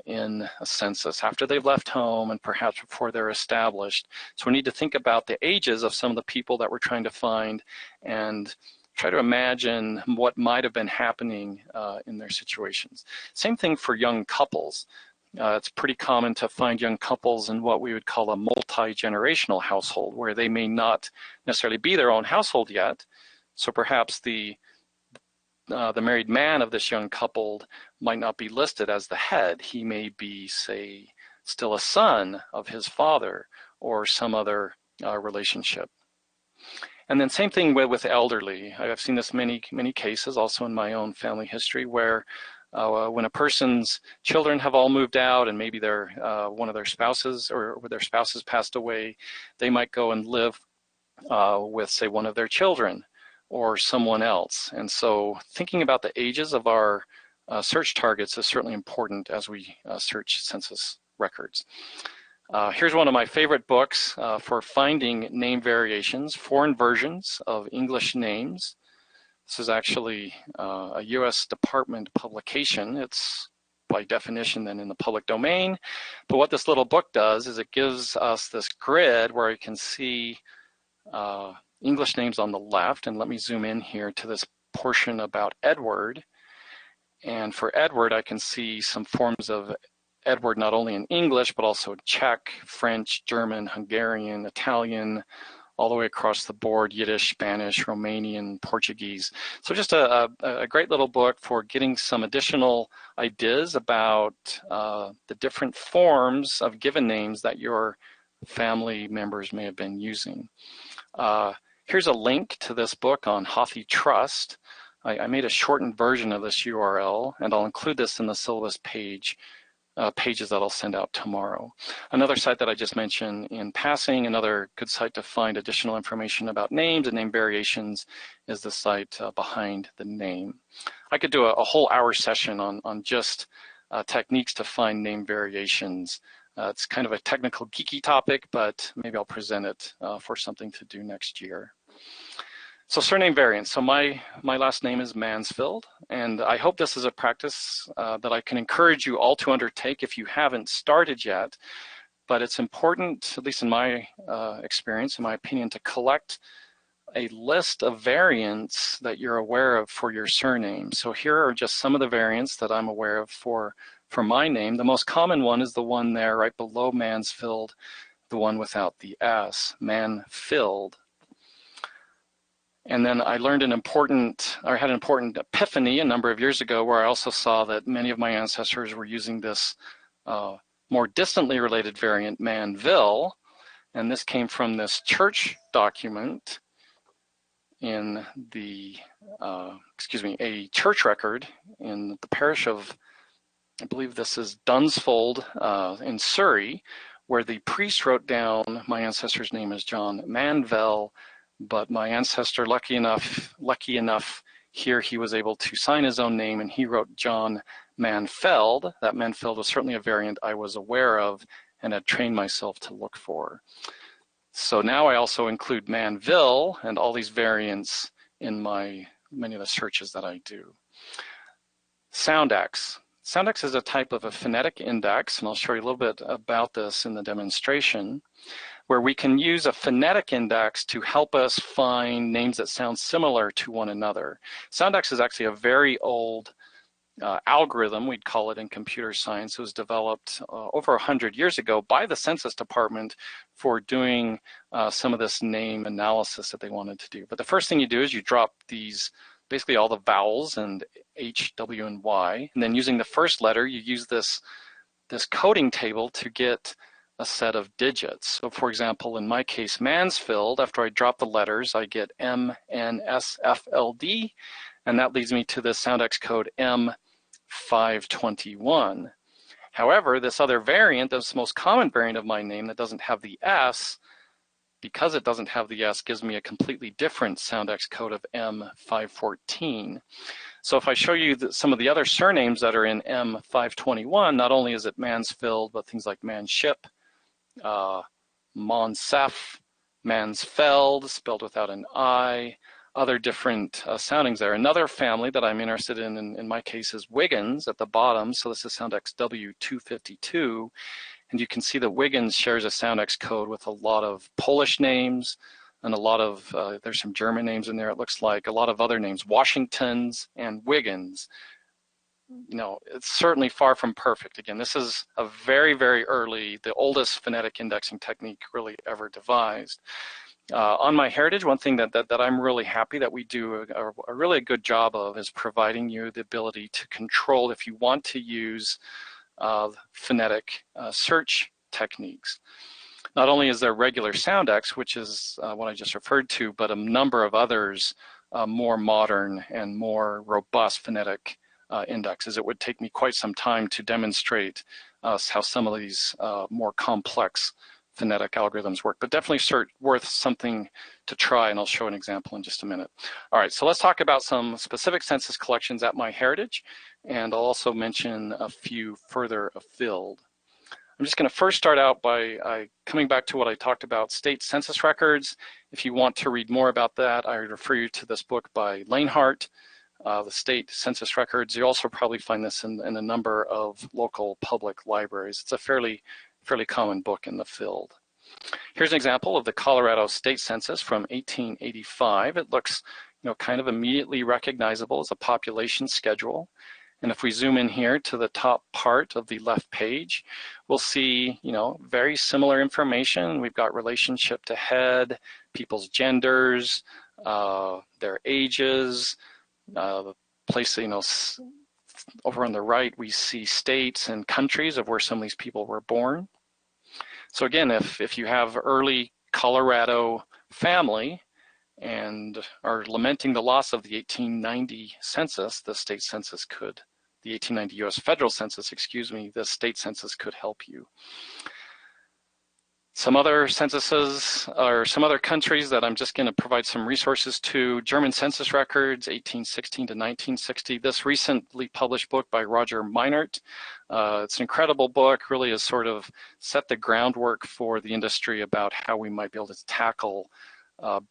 in a census after they've left home and perhaps before they're established. So we need to think about the ages of some of the people that we're trying to find and try to imagine what might have been happening in their situations. Same thing for young couples. It's pretty common to find young couples in what we would call a multi-generational household, where they may not necessarily be their own household yet. So perhaps the married man of this young couple might not be listed as the head. He may be, say, still a son of his father or some other relationship. And then same thing with elderly. I've seen this many cases also in my own family history where when a person's children have all moved out and maybe one of their spouses or their spouses passed away, they might go and live with, say, one of their children or someone else. And so thinking about the ages of our search targets is certainly important as we search census records. Here's one of my favorite books for finding name variations, foreign versions of English names. This is actually a U.S. Department publication. It's by definition than in the public domain. But what this little book does is it gives us this grid where you can see English names on the left. And let me zoom in here to this portion about Edward. And for Edward, I can see some forms of Edward not only in English, but also Czech, French, German, Hungarian, Italian, all the way across the board, Yiddish, Spanish, Romanian, Portuguese. So just a great little book for getting some additional ideas about the different forms of given names that your family members may have been using. Here's a link to this book on Hothy Trust. I made a shortened version of this URL, and I'll include this in the syllabus pages that I'll send out tomorrow. Another site that I just mentioned in passing, another good site to find additional information about names and name variations is the site Behind the Name. I could do a whole hour session on just techniques to find name variations. It's kind of a technical geeky topic, but maybe I'll present it for something to do next year. So surname variants. So my last name is Mansfield, and I hope this is a practice that I can encourage you all to undertake if you haven't started yet. But it's important, at least in my experience, in my opinion, to collect a list of variants that you're aware of for your surname. So here are just some of the variants that I'm aware of for my name. The most common one is the one there right below Mansfield, the one without the S, Manfilled. And then I had an important epiphany a number of years ago where I also saw that many of my ancestors were using this more distantly related variant, Manville, and this came from this church document in the, a church record in the parish of, I believe this is Dunsfold in Surrey, where the priest wrote down my ancestor's name as John Manville, but my ancestor, lucky enough here, he was able to sign his own name, and he wrote John Manfeld. That Manfeld was certainly a variant I was aware of and had trained myself to look for. So now I also include Manville and all these variants in many of the searches that I do. Soundex. Soundex is a type of a phonetic index, and I'll show you a little bit about this in the demonstration, where we can use a phonetic index to help us find names that sound similar to one another. Soundex is actually a very old algorithm, we'd call it in computer science. It was developed over 100 years ago by the Census Department for doing some of this name analysis that they wanted to do. But the first thing you do is you drop these, basically all the vowels and H, W, and Y, and then using the first letter, you use this coding table to get a set of digits. So for example, in my case, Mansfield, after I drop the letters, I get MNSFLD, and that leads me to the Soundex code M521. However, this other variant, this most common variant of my name that doesn't have the S, because it doesn't have the S, gives me a completely different Soundex code of M514. So if I show you some of the other surnames that are in M521, not only is it Mansfield, but things like Manship, Monsef, Mansfeld, spelled without an I, other different soundings there. Another family that I'm interested in my case, is Wiggins at the bottom. So this is Soundex W252. And you can see that Wiggins shares a Soundex code with a lot of Polish names and a lot of, there's some German names in there, it looks like, a lot of other names, Washingtons and Wiggins. You know, it's certainly far from perfect. Again, this is a very, very early, the oldest phonetic indexing technique really ever devised. On MyHeritage, one thing that I'm really happy that we do a really good job of is providing you the ability to control if you want to use phonetic search techniques. Not only is there regular Soundex, which is what I just referred to, but a number of others more modern and more robust phonetic indexes. It would take me quite some time to demonstrate how some of these more complex phonetic algorithms work, but definitely worth something to try, and I'll show an example in just a minute. All right, so let's talk about some specific census collections at MyHeritage, and I'll also mention a few further afield. I'm just going to first start out by coming back to what I talked about, state census records. If you want to read more about that, I refer you to this book by Lanehart, the state census records. You also probably find this in a number of local public libraries. It's a fairly common book in the field. Here's an example of the Colorado State Census from 1885. It looks, kind of immediately recognizable as a population schedule. And if we zoom in here to the top part of the left page, we'll see, very similar information. We've got relationship to head, people's genders, their ages, the place, over on the right, we see states and countries of where some of these people were born. So again, if you have early Colorado family and are lamenting the loss of the 1890 census, the state census could, the 1890 U.S. Federal Census, the state census could help you. Some other censuses, or some other countries that I'm just going to provide some resources to: German Census Records, 1816 to 1960. This recently published book by Roger Meinert. It's an incredible book, really has sort of set the groundwork for the industry about how we might be able to tackle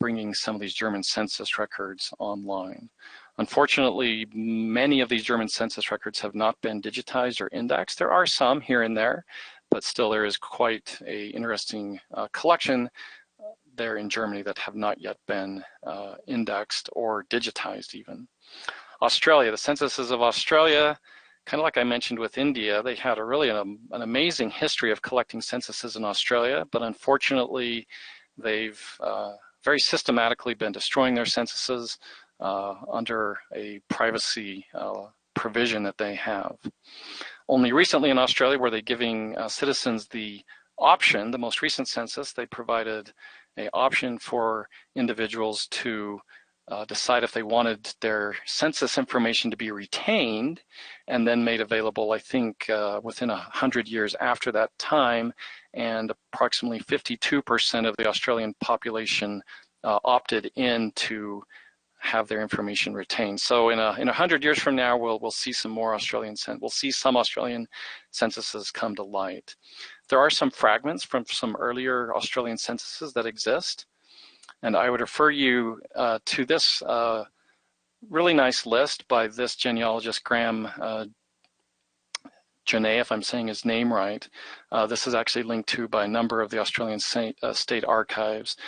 bringing some of these German census records online. Unfortunately, many of these German census records have not been digitized or indexed. There are some here and there, but still there is quite an interesting collection there in Germany that have not yet been indexed or digitized even. Australia, the censuses of Australia, kind of like I mentioned with India, they had an amazing history of collecting censuses in Australia, but unfortunately they've very systematically been destroying their censuses under a privacy provision that they have. Only recently in Australia were they giving citizens the option. The most recent census, they provided an option for individuals to decide if they wanted their census information to be retained and then made available, I think, within 100 years after that time, and approximately 52% of the Australian population opted in to have their information retained. So in 100 years from now, we'll see some more some Australian censuses come to light. There are some fragments from some earlier Australian censuses that exist, and I would refer you to this really nice list by this genealogist, Graham Genet, if I'm saying his name right. This is actually linked to by a number of the Australian state archives.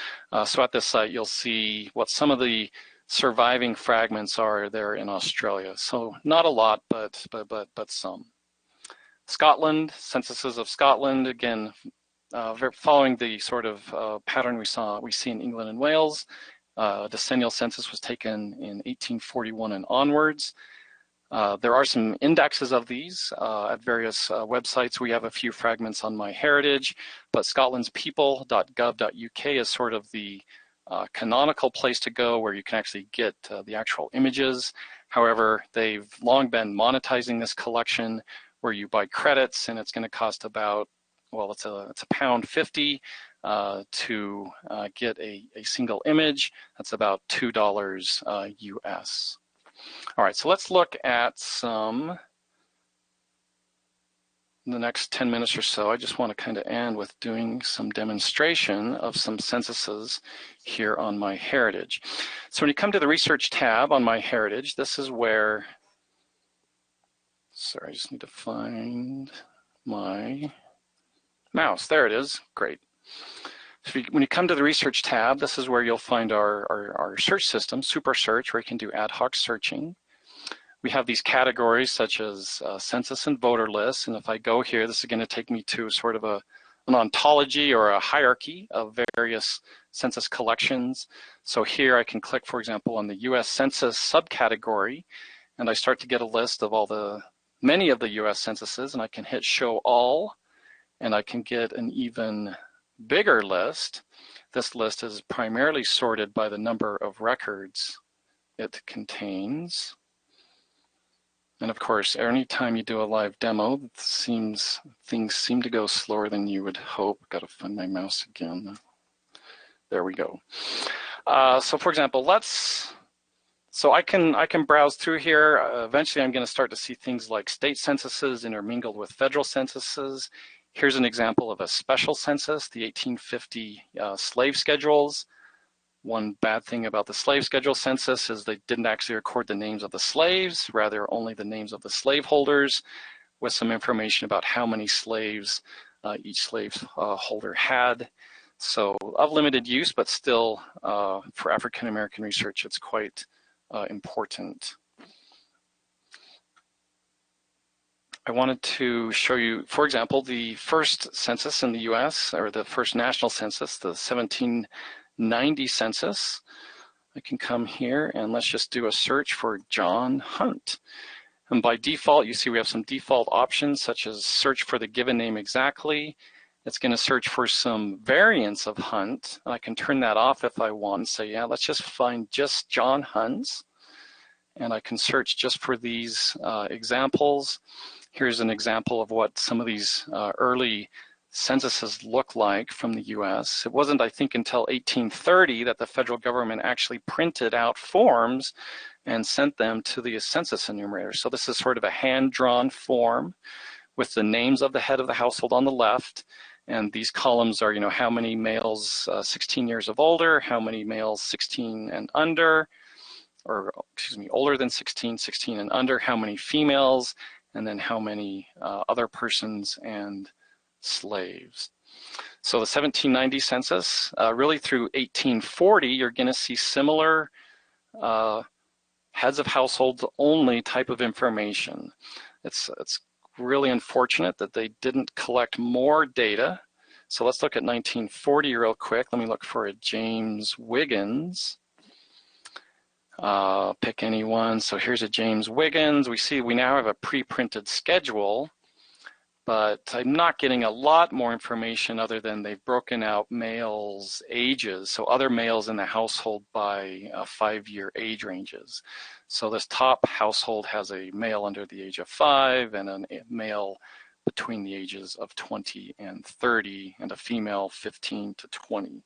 So at this site, you'll see what some of the surviving fragments are there in Australia. So not a lot, but some. Scotland, censuses of Scotland, again, following the sort of pattern we see in England and Wales. Decennial census was taken in 1841 and onwards. There are some indexes of these at various websites. We have a few fragments on MyHeritage, but Scotland's people.gov.uk is sort of the canonical place to go where you can actually get the actual images. However, they've long been monetizing this collection where you buy credits, and it's going to cost about, well, it's £1.50 to get a single image. That's about $2 US. All right, so let's look at some, in the next 10 minutes or so. I just want to kind of end with doing some demonstration of some censuses here on MyHeritage. So when you come to the research tab on MyHeritage, this is where, sorry, I just need to find my mouse. There it is, great. So when you come to the research tab, this is where you'll find our search system, Super Search, where you can do ad hoc searching. We have these categories such as census and voter lists, and if I go here, this is going to take me to sort of an ontology or a hierarchy of various census collections. So here I can click, for example, on the U.S. Census subcategory, and I start to get a list of many of the U.S. censuses, and I can hit Show All, and I can get an even bigger list. This list is primarily sorted by the number of records it contains. And of course, anytime you do a live demo, things seem to go slower than you would hope. Got to find my mouse again. There we go. So for example, so I can browse through here. Eventually, I'm going to start to see things like state censuses intermingled with federal censuses. Here's an example of a special census, the 1850 slave schedules. One bad thing about the slave schedule census is they didn't actually record the names of the slaves, rather only the names of the slaveholders, with some information about how many slaves each slaveholder had. So of limited use, but still for African American research, it's quite important. I wanted to show you, for example, the first census in the US, or the first national census, the 1790 census. I can come here and let's just do a search for John Hunt. And by default, you see we have some default options such as search for the given name exactly. It's going to search for some variants of Hunt. And I can turn that off if I want and say, yeah, let's just find just John Hunts. And I can search just for these examples. Here's an example of what some of these early censuses look like from the US. It wasn't, I think, until 1830 that the federal government actually printed out forms and sent them to the census enumerator. So this is sort of a hand-drawn form with the names of the head of the household on the left. And these columns are, how many males 16 years of older, how many males 16 and under, or excuse me, older than 16, 16 and under, how many females, and then how many other persons and slaves. So the 1790 census, really through 1840, you're going to see similar heads of households only type of information. It's really unfortunate that they didn't collect more data. So let's look at 1940 real quick. Let me look for a James Wiggins. Pick any one. So here's a James Wiggins. We now have a pre-printed schedule, but I'm not getting a lot more information other than they've broken out males' ages, so other males in the household by 5-year age ranges. So this top household has a male under the age of 5 and a male between the ages of 20 and 30 and a female 15 to 20.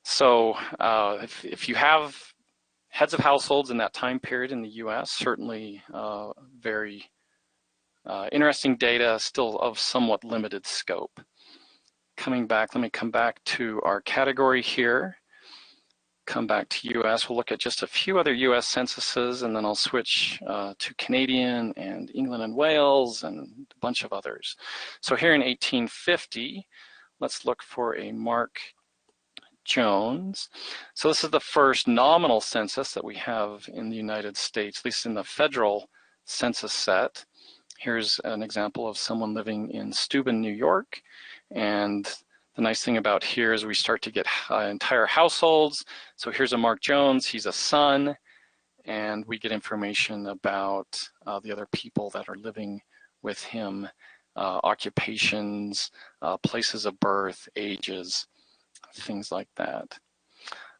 So if you have heads of households in that time period in the US, certainly very interesting data, still of somewhat limited scope. Coming back, let me come back to our category here. Come back to US. We'll look at just a few other US censuses, and then I'll switch to Canadian and England and Wales and a bunch of others. So here in 1850, let's look for a Mark Jones. So this is the first nominal census that we have in the United States, at least in the federal census set. Here's an example of someone living in Steuben, New York. And the nice thing about here is we start to get entire households. So here's a Mark Jones, he's a son, and we get information about the other people that are living with him, occupations, places of birth, ages, things like that.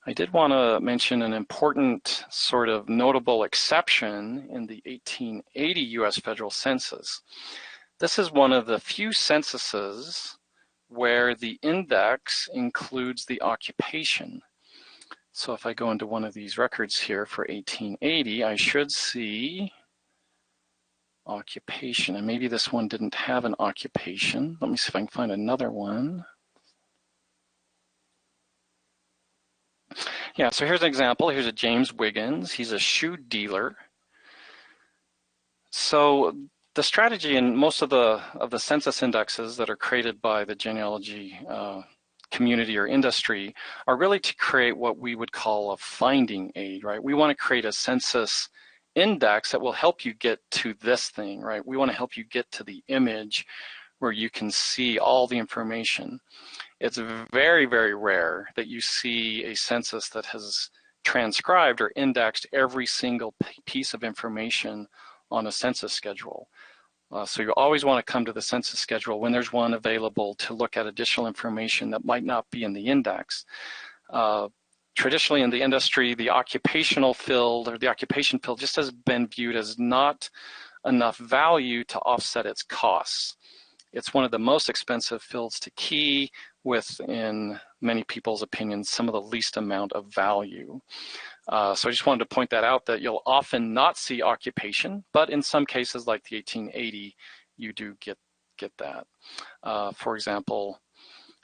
I did want to mention an important sort of notable exception in the 1880 US federal census. This is one of the few censuses where the index includes the occupation. So if I go into one of these records here for 1880, I should see occupation, and maybe this one didn't have an occupation. Let me see if I can find another one. Yeah, so here's an example. Here's a James Wiggins. He's a shoe dealer. So the strategy in most of the census indexes that are created by the genealogy community or industry are really to create what we would call a finding aid, right? We want to create a census index that will help you get to this thing, right? We want to help you get to the image where you can see all the information. It's very, very rare that you see a census that has transcribed or indexed every single piece of information on a census schedule. So you always want to come to the census schedule when there's one available to look at additional information that might not be in the index. Traditionally in the industry, the occupational field or the occupation field just has been viewed as not enough value to offset its costs. It's one of the most expensive fields to key with, in many people's opinions, some of the least amount of value. So I just wanted to point that out, that you'll often not see occupation, but in some cases like the 1880, you do get that. For example,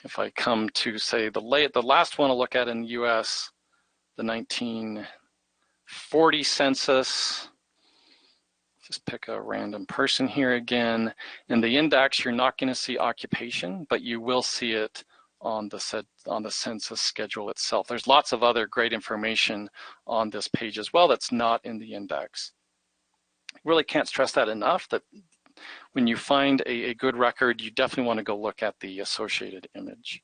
if I come to, say, the last one I'll look at in the US, the 1940 census, just pick a random person here again. In the index, you're not going to see occupation, but you will see it on the census schedule itself. There's lots of other great information on this page as well that's not in the index. Really can't stress that enough, that when you find a good record, you definitely want to go look at the associated image.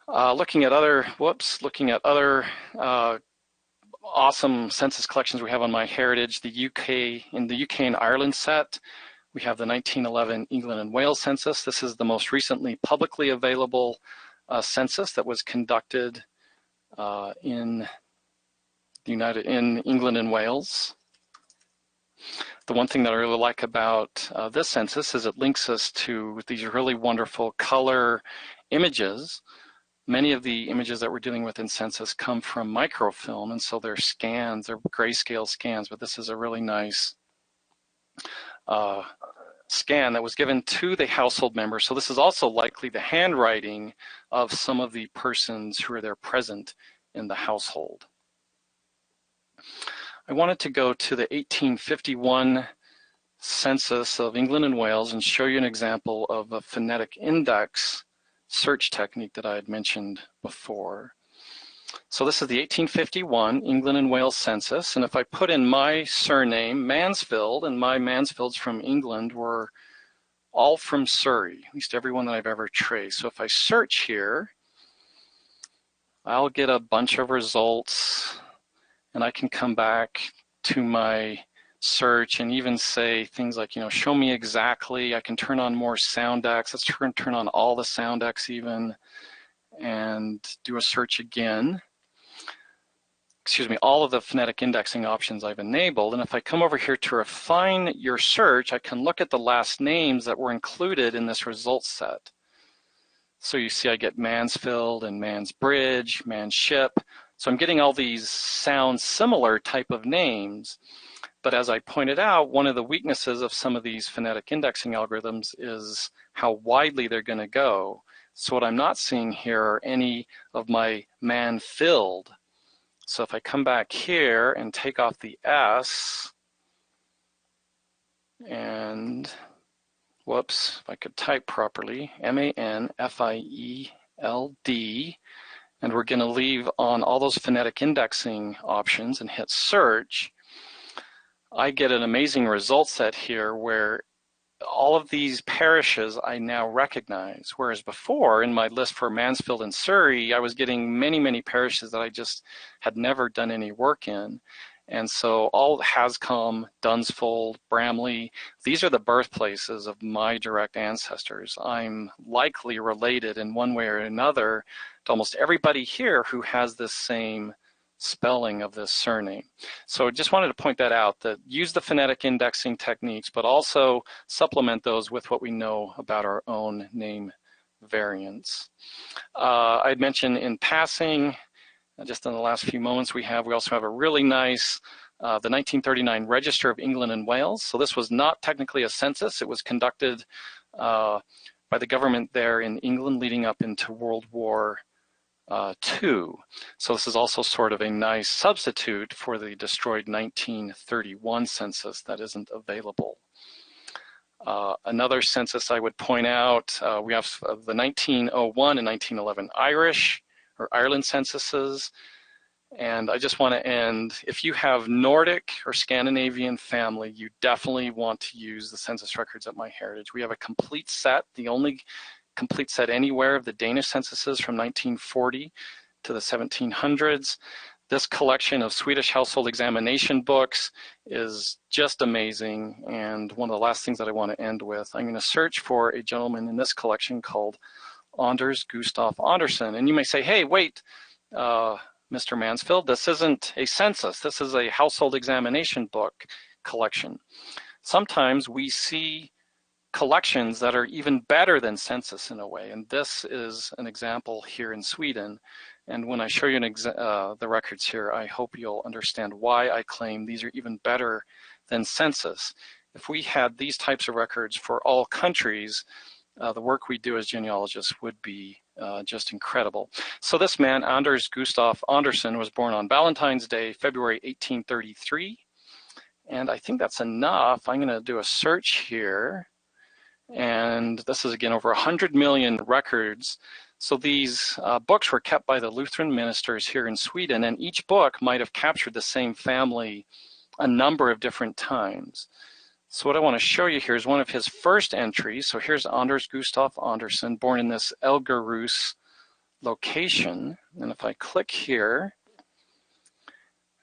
Looking at other awesome census collections we have on MyHeritage, in the UK and Ireland set, we have the 1911 England and Wales census. This is the most recently publicly available census that was conducted in England and Wales. The one thing that I really like about this census is it links us to these really wonderful color images. Many of the images that we're dealing with in census come from microfilm, and so they're scans, they're grayscale scans, but this is a really nice scan that was given to the household member. So this is also likely the handwriting of some of the persons who are there present in the household. I wanted to go to the 1851 census of England and Wales and show you an example of a phonetic index search technique that I had mentioned before. So this is the 1851 England and Wales census, and if I put in my surname, Mansfield, and my Mansfields from England were all from Surrey, at least everyone that I've ever traced. So if I search here, I'll get a bunch of results, and I can come back to my search and even say things like, show me exactly. I can turn on more Soundex. Let's turn on all the Soundex even and do a search again. Excuse me, all of the phonetic indexing options I've enabled. And if I come over here to refine your search, I can look at the last names that were included in this results set. So you see I get Mansfield and Mansbridge, Manship. So I'm getting all these sound similar type of names. But as I pointed out, one of the weaknesses of some of these phonetic indexing algorithms is how widely they're going to go. So what I'm not seeing here are any of my Manfilled. So if I come back here and take off the S, and whoops, if I could type properly, M-A-N-F-I-E-L-D, and we're going to leave on all those phonetic indexing options and hit search, I get an amazing result set here where all of these parishes I now recognize, whereas before in my list for Mansfield and Surrey, I was getting many, many parishes that I just had never done any work in. And so all Hascombe, Dunsfold, Bramley, these are the birthplaces of my direct ancestors. I'm likely related in one way or another to almost everybody here who has this same spelling of this surname. So I just wanted to point that out, that use the phonetic indexing techniques, but also supplement those with what we know about our own name variants. I'd mentioned in passing, just in the last few moments we also have a really nice, the 1939 Register of England and Wales. So this was not technically a census. It was conducted by the government there in England leading up into World War II. So this is also sort of a nice substitute for the destroyed 1931 census that isn't available. Another census I would point out, we have the 1901 and 1911 Ireland censuses. And I just want to end, if you have Nordic or Scandinavian family, you definitely want to use the census records at MyHeritage. We have a complete set, the only complete set anywhere of the Danish censuses from 1940 to the 1700s. This collection of Swedish household examination books is just amazing. And one of the last things that I want to end with, I'm going to search for a gentleman in this collection called Anders Gustaf Andersson. And you may say, hey, wait, Mr. Mansfield, this isn't a census. This is a household examination book collection. Sometimes we see collections that are even better than census in a way, and this is an example here in Sweden. And when I show you the records here, I hope you'll understand why I claim these are even better than census. If we had these types of records for all countries, the work we do as genealogists would be just incredible. So this man, Anders Gustav Andersen, was born on Valentine's Day, February 1833. And I think that's enough. I'm going to do a search here. And this is, again, over 100 million records. So these books were kept by the Lutheran ministers here in Sweden, and each book might have captured the same family a number of different times. So what I want to show you here is one of his first entries. So here's Anders Gustav Andersen, born in this Elgerus location. And if I click here,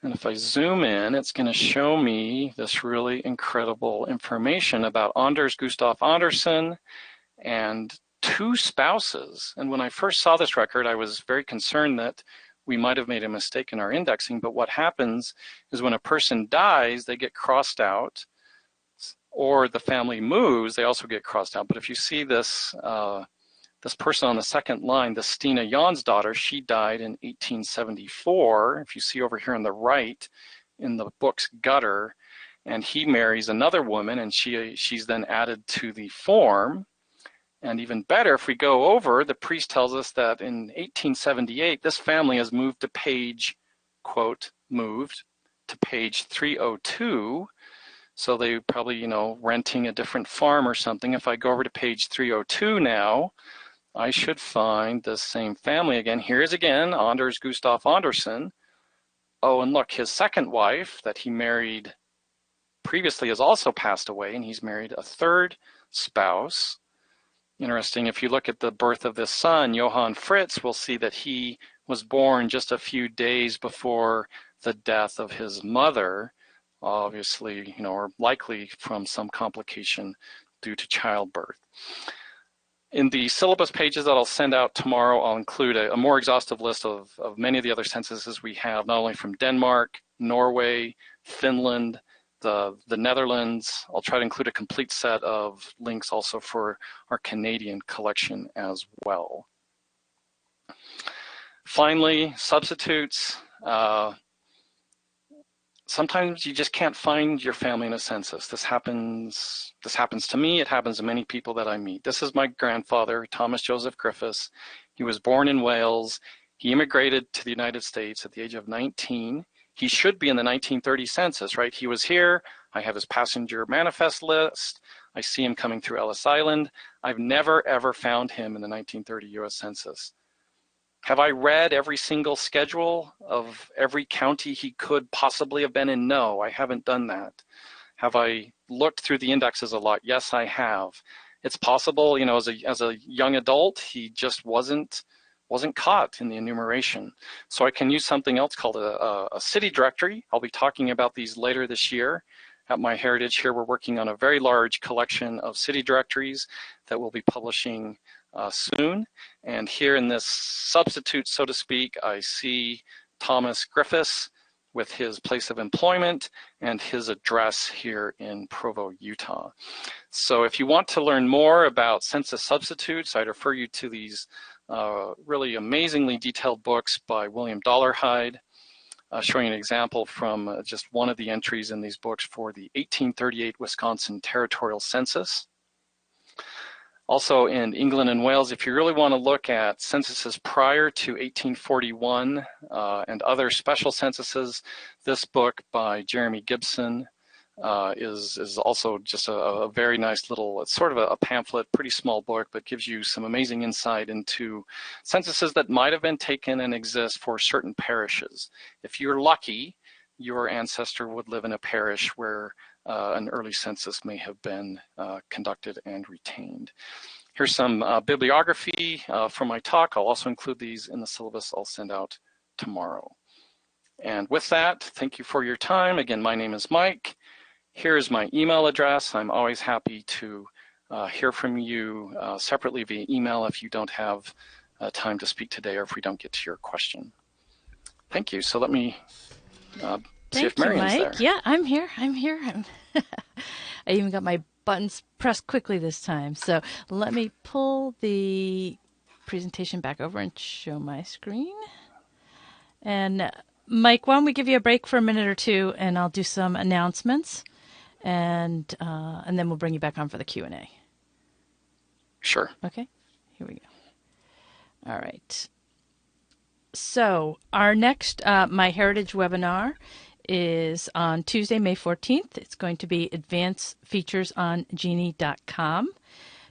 and if I zoom in, it's going to show me this really incredible information about Anders Gustav Andersen and 2 spouses. And when I first saw this record, I was very concerned that we might have made a mistake in our indexing. But what happens is when a person dies, they get crossed out, or the family moves, they also get crossed out. But if you see this, this person on the second line, the Stina Jonsdottir, she died in 1874. If you see over here on the right in the book's gutter, and he marries another woman, and she's then added to the form. And even better, if we go over, the priest tells us that in 1878, this family has moved to page, quote, moved to page 302. So they probably, you know, renting a different farm or something. If I go over to page 302 now, I should find the same family again. Here's again, Anders Gustav Andersen. Oh, and look, his second wife that he married previously has also passed away, and he's married a third spouse. Interesting, if you look at the birth of this son, Johann Fritz, we'll see that he was born just a few days before the death of his mother, obviously, you know, or likely from some complication due to childbirth. In the syllabus pages that I'll send out tomorrow, I'll include a more exhaustive list of many of the other censuses we have, not only from Denmark, Norway, Finland, the Netherlands. I'll try to include a complete set of links also for our Canadian collection as well. Finally, substitutes. Sometimes you just can't find your family in a census. This happens to me. It happens to many people that I meet. This is my grandfather, Thomas Joseph Griffiths. He was born in Wales. He immigrated to the United States at the age of 19. He should be in the 1930 census, right? He was here. I have his passenger manifest list. I see him coming through Ellis Island. I've never, ever found him in the 1930 U.S. Census. Have I read every single schedule of every county he could possibly have been in? No, I haven't done that. Have I looked through the indexes a lot? Yes, I have. It's possible, you know, as a young adult, he just wasn't caught in the enumeration. So I can use something else called a city directory. I'll be talking about these later this year. At MyHeritage here, we're working on a very large collection of city directories that we'll be publishing soon. And here in this substitute, so to speak, I see Thomas Griffiths with his place of employment and his address here in Provo, Utah. So if you want to learn more about census substitutes, I'd refer you to these really amazingly detailed books by William Dollarhide, showing an example from just one of the entries in these books for the 1838 Wisconsin Territorial Census. Also in England and Wales, if you really want to look at censuses prior to 1841 and other special censuses, this book by Jeremy Gibson is also just a very nice little, it's sort of a pamphlet, pretty small book, but gives you some amazing insight into censuses that might have been taken and exist for certain parishes. If you're lucky, your ancestor would live in a parish where an early census may have been conducted and retained. Here's some bibliography for my talk. I'll also include these in the syllabus I'll send out tomorrow. And with that, thank you for your time. Again, my name is Mike. Here's my email address. I'm always happy to hear from you separately via email if you don't have time to speak today or if we don't get to your question. Thank you. So let me see if Marion's there. Yeah, I'm here. I even got my buttons pressed quickly this time. So let me pull the presentation back over and show my screen. And Mike, why don't we give you a break for a minute or two, and I'll do some announcements, and then we'll bring you back on for the Q&A. Sure. Okay, here we go. All right. So our next MyHeritage webinar is on Tuesday, May 14th. It's going to be Advanced Features on Genie.com.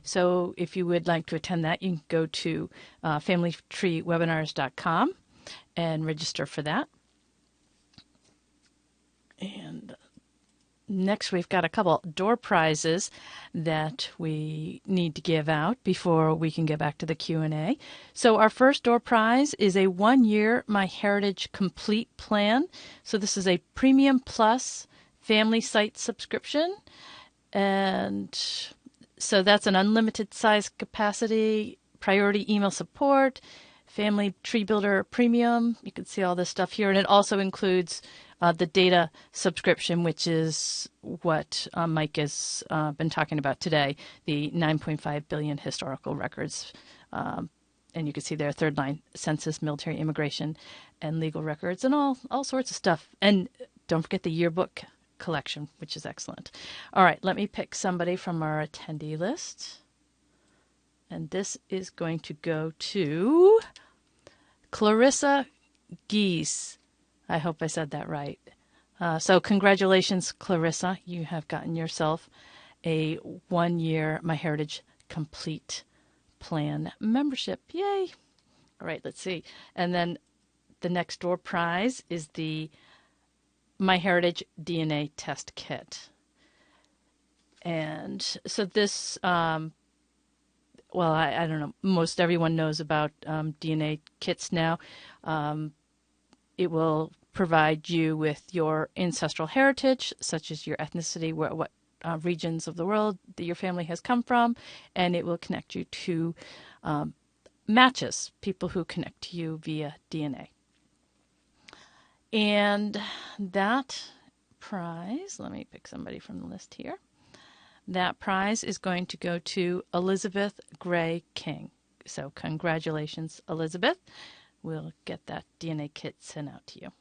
So if you would like to attend that, you can go to familytreewebinars.com and register for that. And next, we've got a couple door prizes that we need to give out before we can get back to the Q&A. So our first door prize is a 1-year MyHeritage Complete plan. So this is a Premium Plus family site subscription. And so that's an unlimited size capacity, priority email support, Family Tree Builder Premium. You can see all this stuff here. And it also includes the data subscription, which is what Mike has been talking about today, the 9.5 billion historical records. And you can see there, third line, census, military, immigration, and legal records, and all sorts of stuff. And don't forget the yearbook collection, which is excellent. All right, let me pick somebody from our attendee list. And this is going to go to Clarissa Geese. I hope I said that right. So congratulations, Clarissa. You have gotten yourself a 1-year MyHeritage Complete Plan membership. Yay. All right, let's see. And then the next door prize is the MyHeritage DNA Test Kit. And so this, I don't know, most everyone knows about DNA kits now. It will provide you with your ancestral heritage, such as your ethnicity, what regions of the world that your family has come from, and it will connect you to matches, people who connect to you via DNA. And that prize, let me pick somebody from the list here. That prize is going to go to Elizabeth Gray King. So congratulations, Elizabeth. We'll get that DNA kit sent out to you.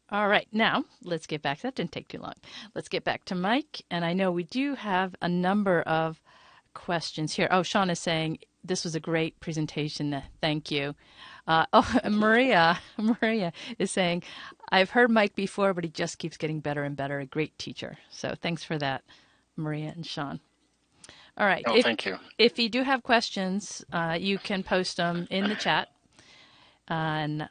All right, now let's get back. That didn't take too long. Let's get back to Mike. And I know we do have a number of questions here. Oh, Sean is saying this was a great presentation. Thank you. Maria is saying, I've heard Mike before, but he just keeps getting better and better. A great teacher. So thanks for that, Maria and Sean. All right. Oh, thank you. If you do have questions, you can post them in the chat. And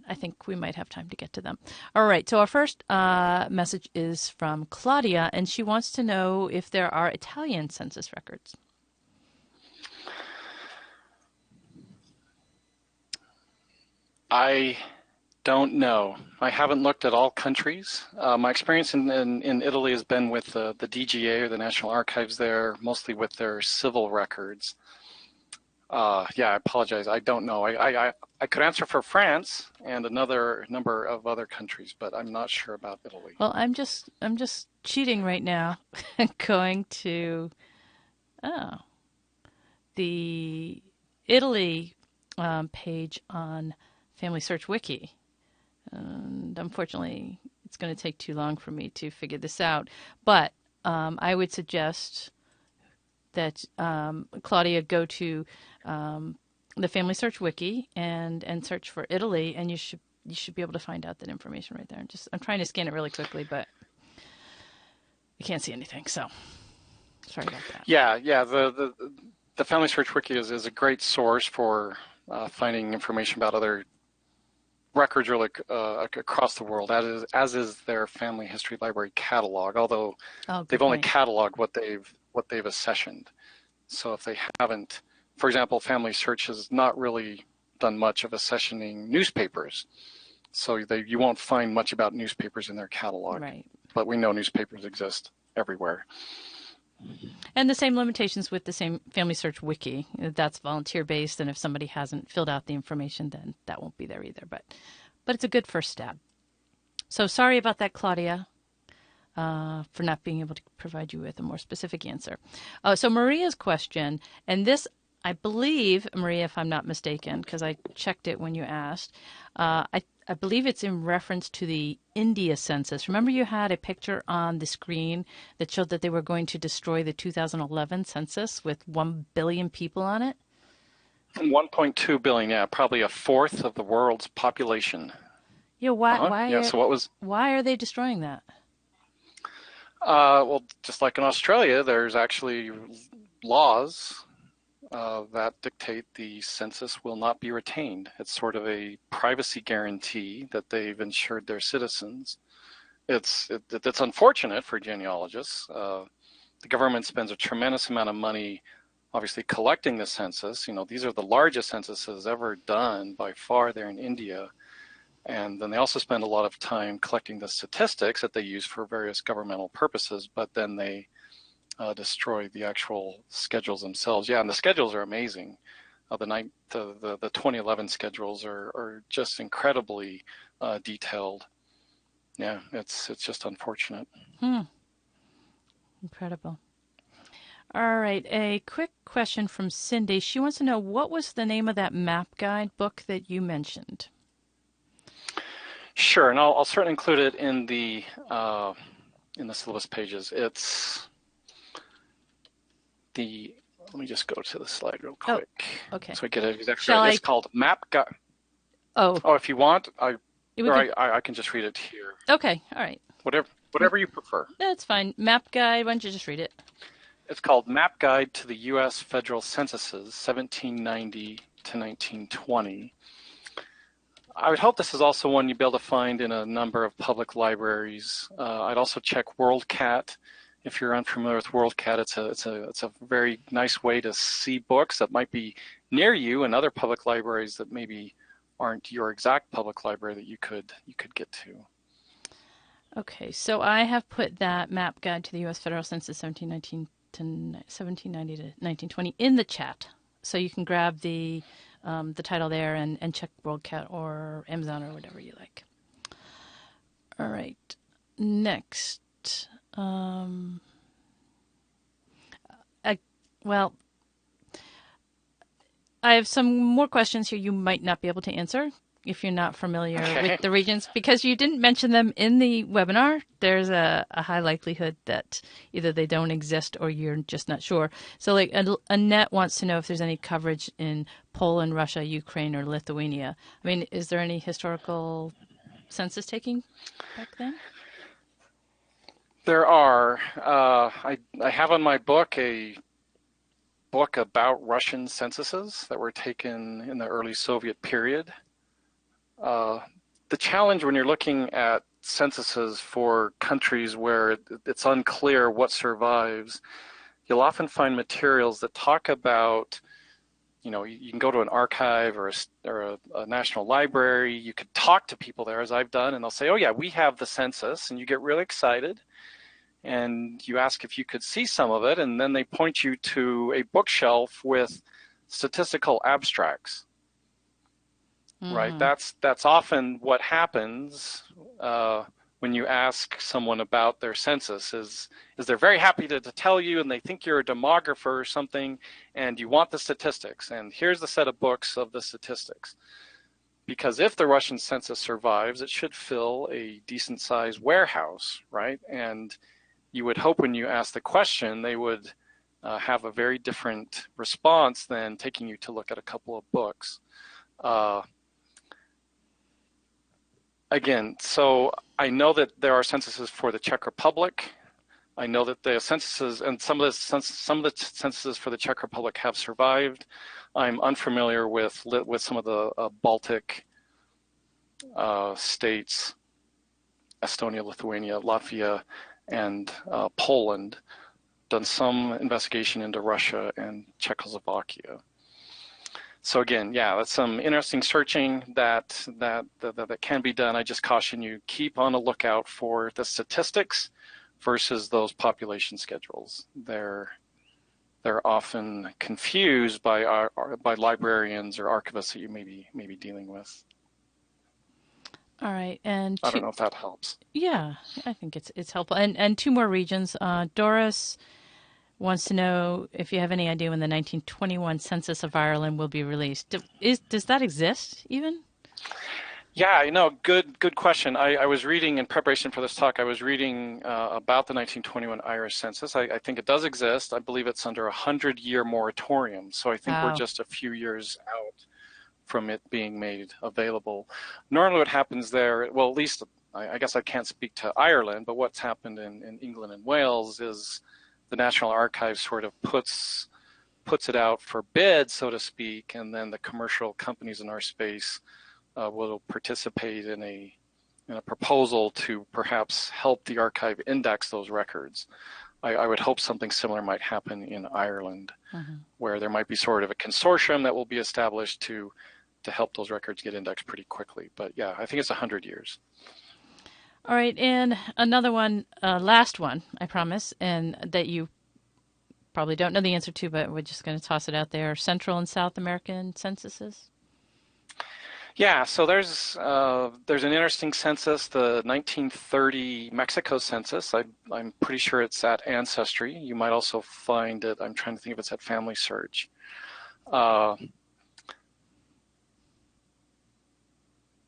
I think we might have time to get to them. All right. So our first message is from Claudia, and she wants to know if there are Italian census records. I don't know. I haven't looked at all countries. My experience in Italy has been with the DGA, or the National Archives there, mostly with their civil records. I apologize. I don't know. I could answer for France and another number of other countries, but I'm not sure about Italy. Well, I'm just cheating right now, going to the Italy page on Family Search Wiki. And unfortunately, it's going to take too long for me to figure this out. But I would suggest that Claudia go to the Family Search Wiki and search for Italy, and you should be able to find out that information right there. I'm trying to scan it really quickly, but you can't see anything. So sorry about that. Yeah. The Family Search Wiki is a great source for finding information about other records really across the world, as is their Family History Library catalog, although they've only cataloged what they've accessioned. So if they haven't, for example, Family Search has not really done much of accessioning newspapers. So you won't find much about newspapers in their catalog. Right. But we know newspapers exist everywhere. And the same limitations with the same Family Search Wiki. That's volunteer-based, and if somebody hasn't filled out the information, then that won't be there either. But it's a good first step. So sorry about that, Claudia, for not being able to provide you with a more specific answer. So Maria's question, and this, I believe, Maria, if I'm not mistaken, because I checked it when you asked, I I believe it's in reference to the India census. Remember you had a picture on the screen that showed that they were going to destroy the 2011 census with 1 billion people on it? 1.2 billion, yeah, probably a fourth of the world's population. Yeah, Yeah, so what was why are they destroying that? well, just like in Australia, there's actually laws that dictate the census will not be retained. It's sort of a privacy guarantee that they've ensured their citizens. It's unfortunate for genealogists. The government spends a tremendous amount of money, obviously, collecting the census. You know, these are the largest censuses ever done by far there in India. And then they also spend a lot of time collecting the statistics that they use for various governmental purposes, but then they destroy the actual schedules themselves. Yeah, and the schedules are amazing. The 2011 schedules are just incredibly detailed. Yeah, it's just unfortunate. Incredible. All right, a quick question from Cindy. She wants to know, what was the name of that map guide book that you mentioned? Sure, and I'll certainly include it in the syllabus pages. It's let me just go to the slide real quick. Oh, okay. So I get it exactly right. It's called Map Guide. Oh, if you want, I can just read it here. Okay, all right. Whatever you prefer. That's fine. Map guide, why don't you just read it? It's called Map Guide to the U.S. Federal Censuses, 1790 to 1920. I would hope this is also one you'll be able to find in a number of public libraries. I'd also check WorldCat. If you're unfamiliar with WorldCat, it's a very nice way to see books that might be near you in other public libraries that maybe aren't your exact public library that you could get to. Okay, so I have put that map guide to the U.S. Federal Census 1790 to 1920 in the chat, so you can grab the title there and check WorldCat or Amazon or whatever you like. All right, next. I have some more questions here you might not be able to answer if you're not familiar with the regions, because you didn't mention them in the webinar. There's a high likelihood that either they don't exist or you're just not sure. So like Annette wants to know if there's any coverage in Poland, Russia, Ukraine, or Lithuania. I mean, is there any historical census taking back then? There are. I have on my book a book about Russian censuses that were taken in the early Soviet period. The challenge when you're looking at censuses for countries where it's unclear what survives, you'll often find materials that talk about, you know, you can go to an archive or a national library, you could talk to people there, as I've done, and they'll say, oh yeah, we have the census, and you get really excited. And you ask if you could see some of it, and then they point you to a bookshelf with statistical abstracts. Mm-hmm. Right? That's often what happens when you ask someone about their census. Is they're very happy to tell you, and they think you're a demographer or something, and you want the statistics. And here's the set of books of the statistics. Because if the Russian census survives, it should fill a decent-sized warehouse, right? And you would hope when you ask the question, they would have a very different response than taking you to look at a couple of books. Again, so I know that there are censuses for the Czech Republic. I know that the censuses and some of the censuses for the Czech Republic have survived. I'm unfamiliar with some of the Baltic states, Estonia, Lithuania, Latvia, and Poland. Done some investigation into Russia and Czechoslovakia. So again, yeah, that's some interesting searching that can be done. I just caution you, keep on the lookout for the statistics versus those population schedules. They're often confused by librarians or archivists that you may be dealing with. All right, and I don't know if that helps. Yeah, I think it's helpful. And two more regions. Doris wants to know if you have any idea when the 1921 census of Ireland will be released. Does that exist even? Yeah, good question. I was reading in preparation for this talk, I was reading about the 1921 Irish Census. I think it does exist. I believe it's under a 100-year moratorium. So I think we're Wow. just a few years out from it being made available. Normally what happens there, well, at least I guess I can't speak to Ireland, but what's happened in England and Wales is the National Archives sort of puts it out for bid, so to speak, and then the commercial companies in our space will participate in a proposal to perhaps help the archive index those records. I would hope something similar might happen in Ireland, where there might be sort of a consortium that will be established to help those records get indexed pretty quickly. But yeah, I think it's 100 years. All right, and another one, last one, I promise, and that you probably don't know the answer to, but we're just going to toss it out there. Central and South American censuses? Yeah, so there's an interesting census, the 1930 Mexico census. I'm pretty sure it's at Ancestry. You might also find it, I'm trying to think if it's at Family Search.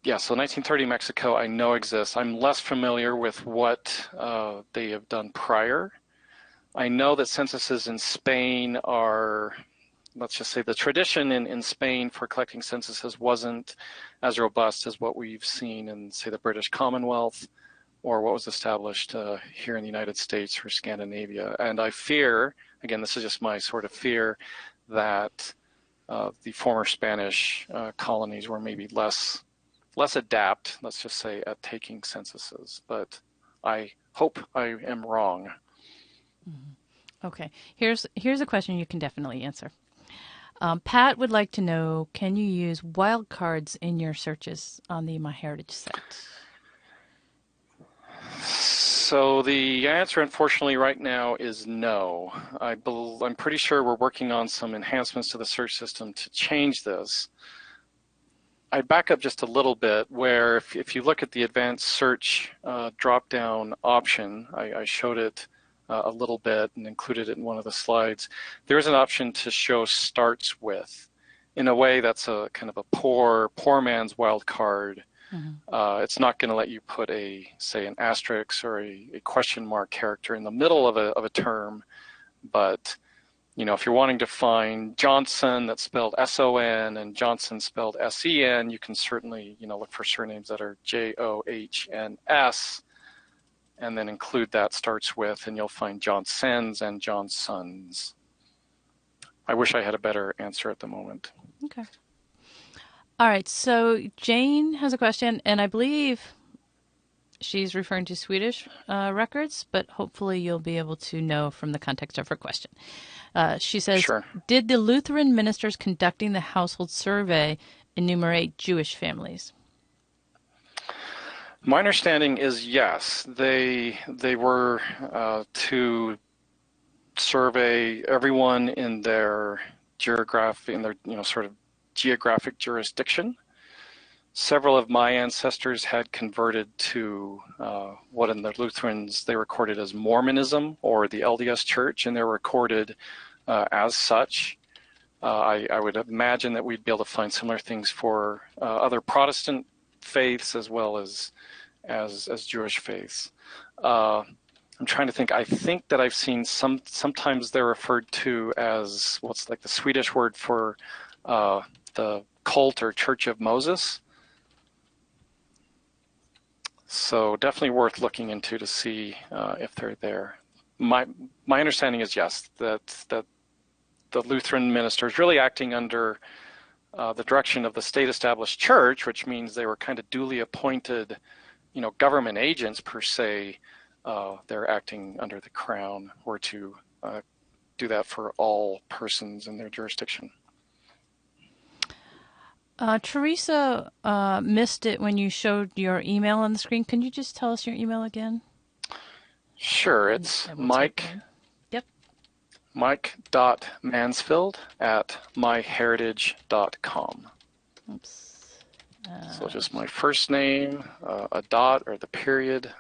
Yeah, so 1930 Mexico I know exists. I'm less familiar with what they have done prior. I know that censuses in Spain are, let's just say the tradition in Spain for collecting censuses wasn't as robust as what we've seen in, say, the British Commonwealth or what was established here in the United States for Scandinavia. And I fear, again, this is just my sort of fear, that the former Spanish colonies were maybe less adept, let's just say, at taking censuses. But I hope I am wrong. Okay, here's a question you can definitely answer. Pat would like to know, can you use wildcards in your searches on the MyHeritage site? So the answer, unfortunately, right now is no. I'm pretty sure we're working on some enhancements to the search system to change this. I back up just a little bit where if you look at the advanced search drop-down option, I showed it a little bit and included it in one of the slides. There is an option to show starts with. In a way, that's a kind of a poor man's wildcard. It's not going to let you put say an asterisk or a question mark character in the middle of a term, but if you're wanting to find Johnson that's spelled S-O-N and Johnson spelled S-E-N, you can certainly, look for surnames that are J-O-H-N-S and then include that starts with, and you'll find Johnsons and Johnsons. I wish I had a better answer at the moment. Okay. All right, so Jane has a question, and I believe she's referring to Swedish records, but hopefully you'll be able to know from the context of her question. She says, Sure. Did the Lutheran ministers conducting the household survey enumerate Jewish families? My understanding is yes. They were to survey everyone in their sort of geographic jurisdiction. Several of my ancestors had converted to what in the Lutherans they recorded as Mormonism or the LDS Church, and they're recorded as such. I would imagine that we'd be able to find similar things for other Protestant faiths as well as Jewish faiths. I'm trying to think. I think that I've seen sometimes they're referred to as what's like the Swedish word for the cult or Church of Moses. So definitely worth looking into to see if they're there. My understanding is yes, that the Lutheran ministers really acting under the direction of the state-established church, which means they were kind of duly appointed, government agents per se. They're acting under the crown, were to do that for all persons in their jurisdiction. Teresa missed it when you showed your email on the screen. Can you just tell us your email again? Sure, it's Mike. Yep. Mike.mansfield@myheritage.com. Oops. So just my first name, a dot or the period,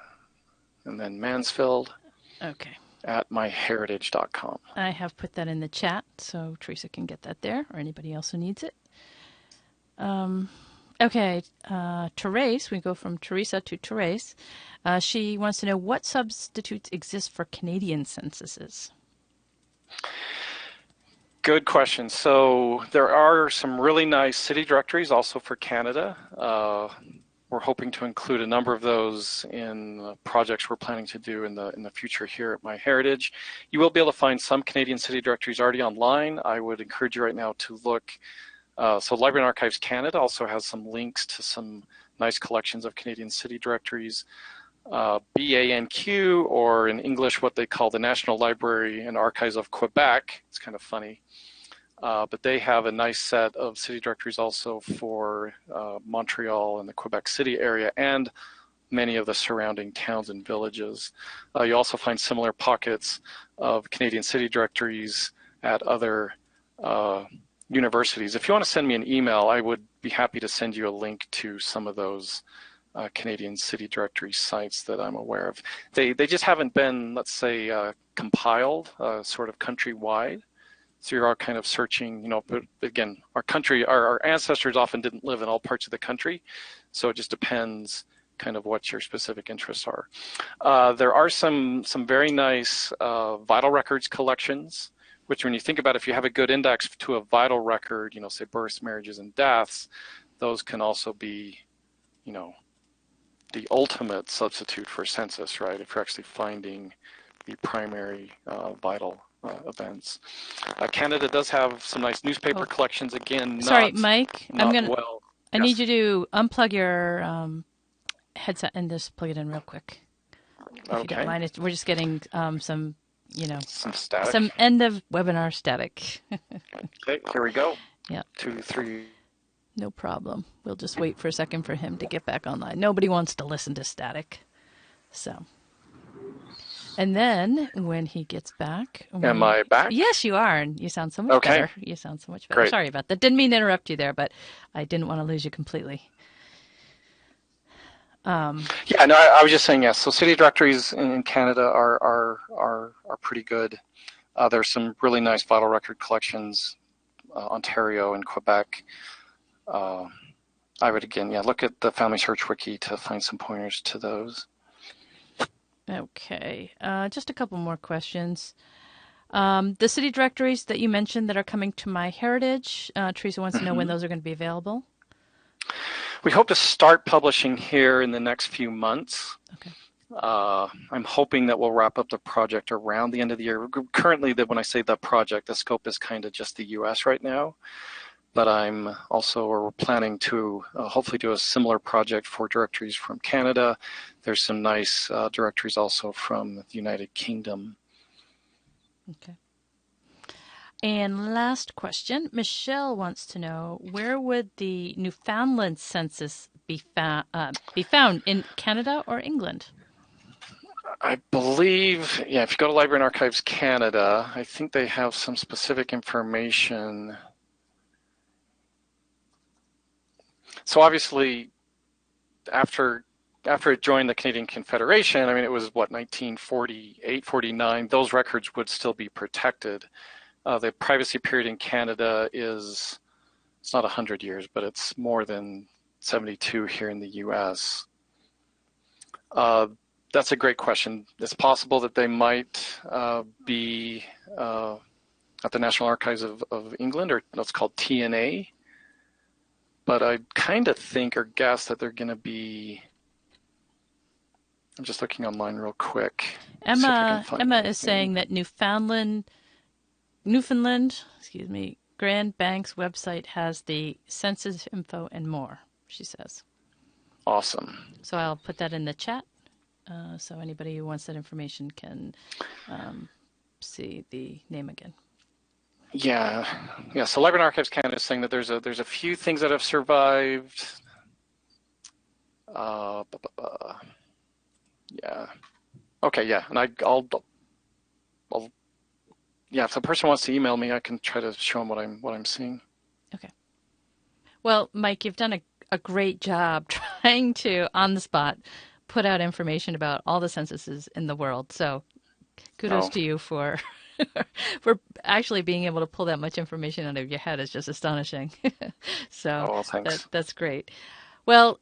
and then Mansfield. Okay. At myheritage.com. I have put that in the chat so Teresa can get that there, or anybody else who needs it. Okay, Therese, we go from Teresa to Therese. She wants to know what substitutes exist for Canadian censuses. Good question. So there are some really nice city directories also for Canada. We're hoping to include a number of those in projects we're planning to do in the future here at MyHeritage. You will be able to find some Canadian city directories already online. I would encourage you right now to look. So Library and Archives Canada also has some links to some nice collections of Canadian city directories. BANQ, or in English what they call the National Library and Archives of Quebec. It's kind of funny. But they have a nice set of city directories also for Montreal and the Quebec City area and many of the surrounding towns and villages. You also find similar pockets of Canadian city directories at other universities. If you want to send me an email, I would be happy to send you a link to some of those Canadian city directory sites that I'm aware of. They just haven't been, let's say, compiled sort of countrywide. So you're all kind of searching, but again, our ancestors often didn't live in all parts of the country. So it just depends kind of what your specific interests are. There are some very nice vital records collections, which when you think about it, if you have a good index to a vital record, say births, marriages, and deaths, those can also be, the ultimate substitute for census, right? If you're actually finding the primary vital events. Canada does have some nice newspaper collections. Again, sorry, Mike. I yes. Need you to unplug your headset and just plug it in real quick. If you don't mind, we're just getting some some static, some end of webinar static. Okay, here we go. Yeah. 2, 3. No problem. We'll just wait for a second for him to get back online. Nobody wants to listen to static, so. And then when he gets back... Am I back? Yes, you are. And you sound so much better. You sound so much better. Great. Sorry about that. Didn't mean to interrupt you there, but I didn't want to lose you completely. Yeah, no, I was just saying yes. So city directories in Canada are pretty good. There's some really nice vital record collections, Ontario and Quebec. I would, again, look at the Family Search Wiki to find some pointers to those. Okay, just a couple more questions. The city directories that you mentioned that are coming to MyHeritage, Teresa wants to know when those are going to be available. We hope to start publishing here in the next few months. Okay. I'm hoping that we'll wrap up the project around the end of the year. Currently, when I say the project, the scope is kind of just the US right now. But we're planning to hopefully do a similar project for directories from Canada. There's some nice directories also from the United Kingdom. Okay. And last question, Michelle wants to know, where would the Newfoundland census be found, in Canada or England? I believe, if you go to Library and Archives Canada, I think they have some specific information. So obviously, after it joined the Canadian Confederation, it was, 1948, 49, those records would still be protected. The privacy period in Canada it's not 100 years, but it's more than 72 here in the US. That's a great question. It's possible that they might be at the National Archives of England, or what's called TNA. But I kind of think or guess that they're going to be... I'm just looking online real quick. Emma is saying that Newfoundland, Grand Bank's website has the census info and more, she says. Awesome. So I'll put that in the chat, so anybody who wants that information can see the name again. Yeah. So Library and Archives Canada is saying that there's a few things that have survived. Yeah. Okay. Yeah, and I'll if the person wants to email me, I can try to show them what I'm seeing. Okay. Well, Mike, you've done a great job trying to, on the spot, put out information about all the censuses in the world. So kudos to you for For actually being able to pull that much information out of your head is just astonishing. So Oh, well, thanks. that's great. Well,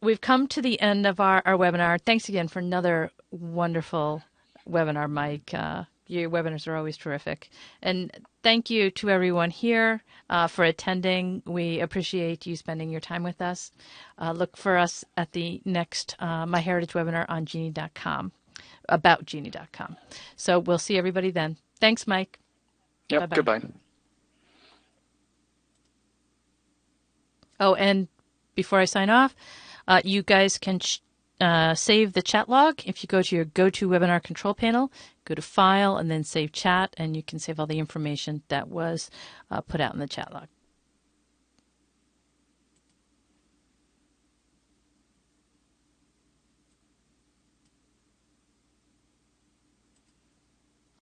we've come to the end of our webinar. Thanks again for another wonderful webinar, Mike. Your webinars are always terrific. And thank you to everyone here for attending. We appreciate you spending your time with us. Look for us at the next MyHeritage webinar on Genie.com, about Genie.com. So we'll see everybody then. Thanks, Mike. Yep, Bye-bye. goodbye. Oh, and before I sign off, you guys can save the chat log. If you go to your GoToWebinar control panel, go to File, and then Save Chat, and you can save all the information that was put out in the chat log.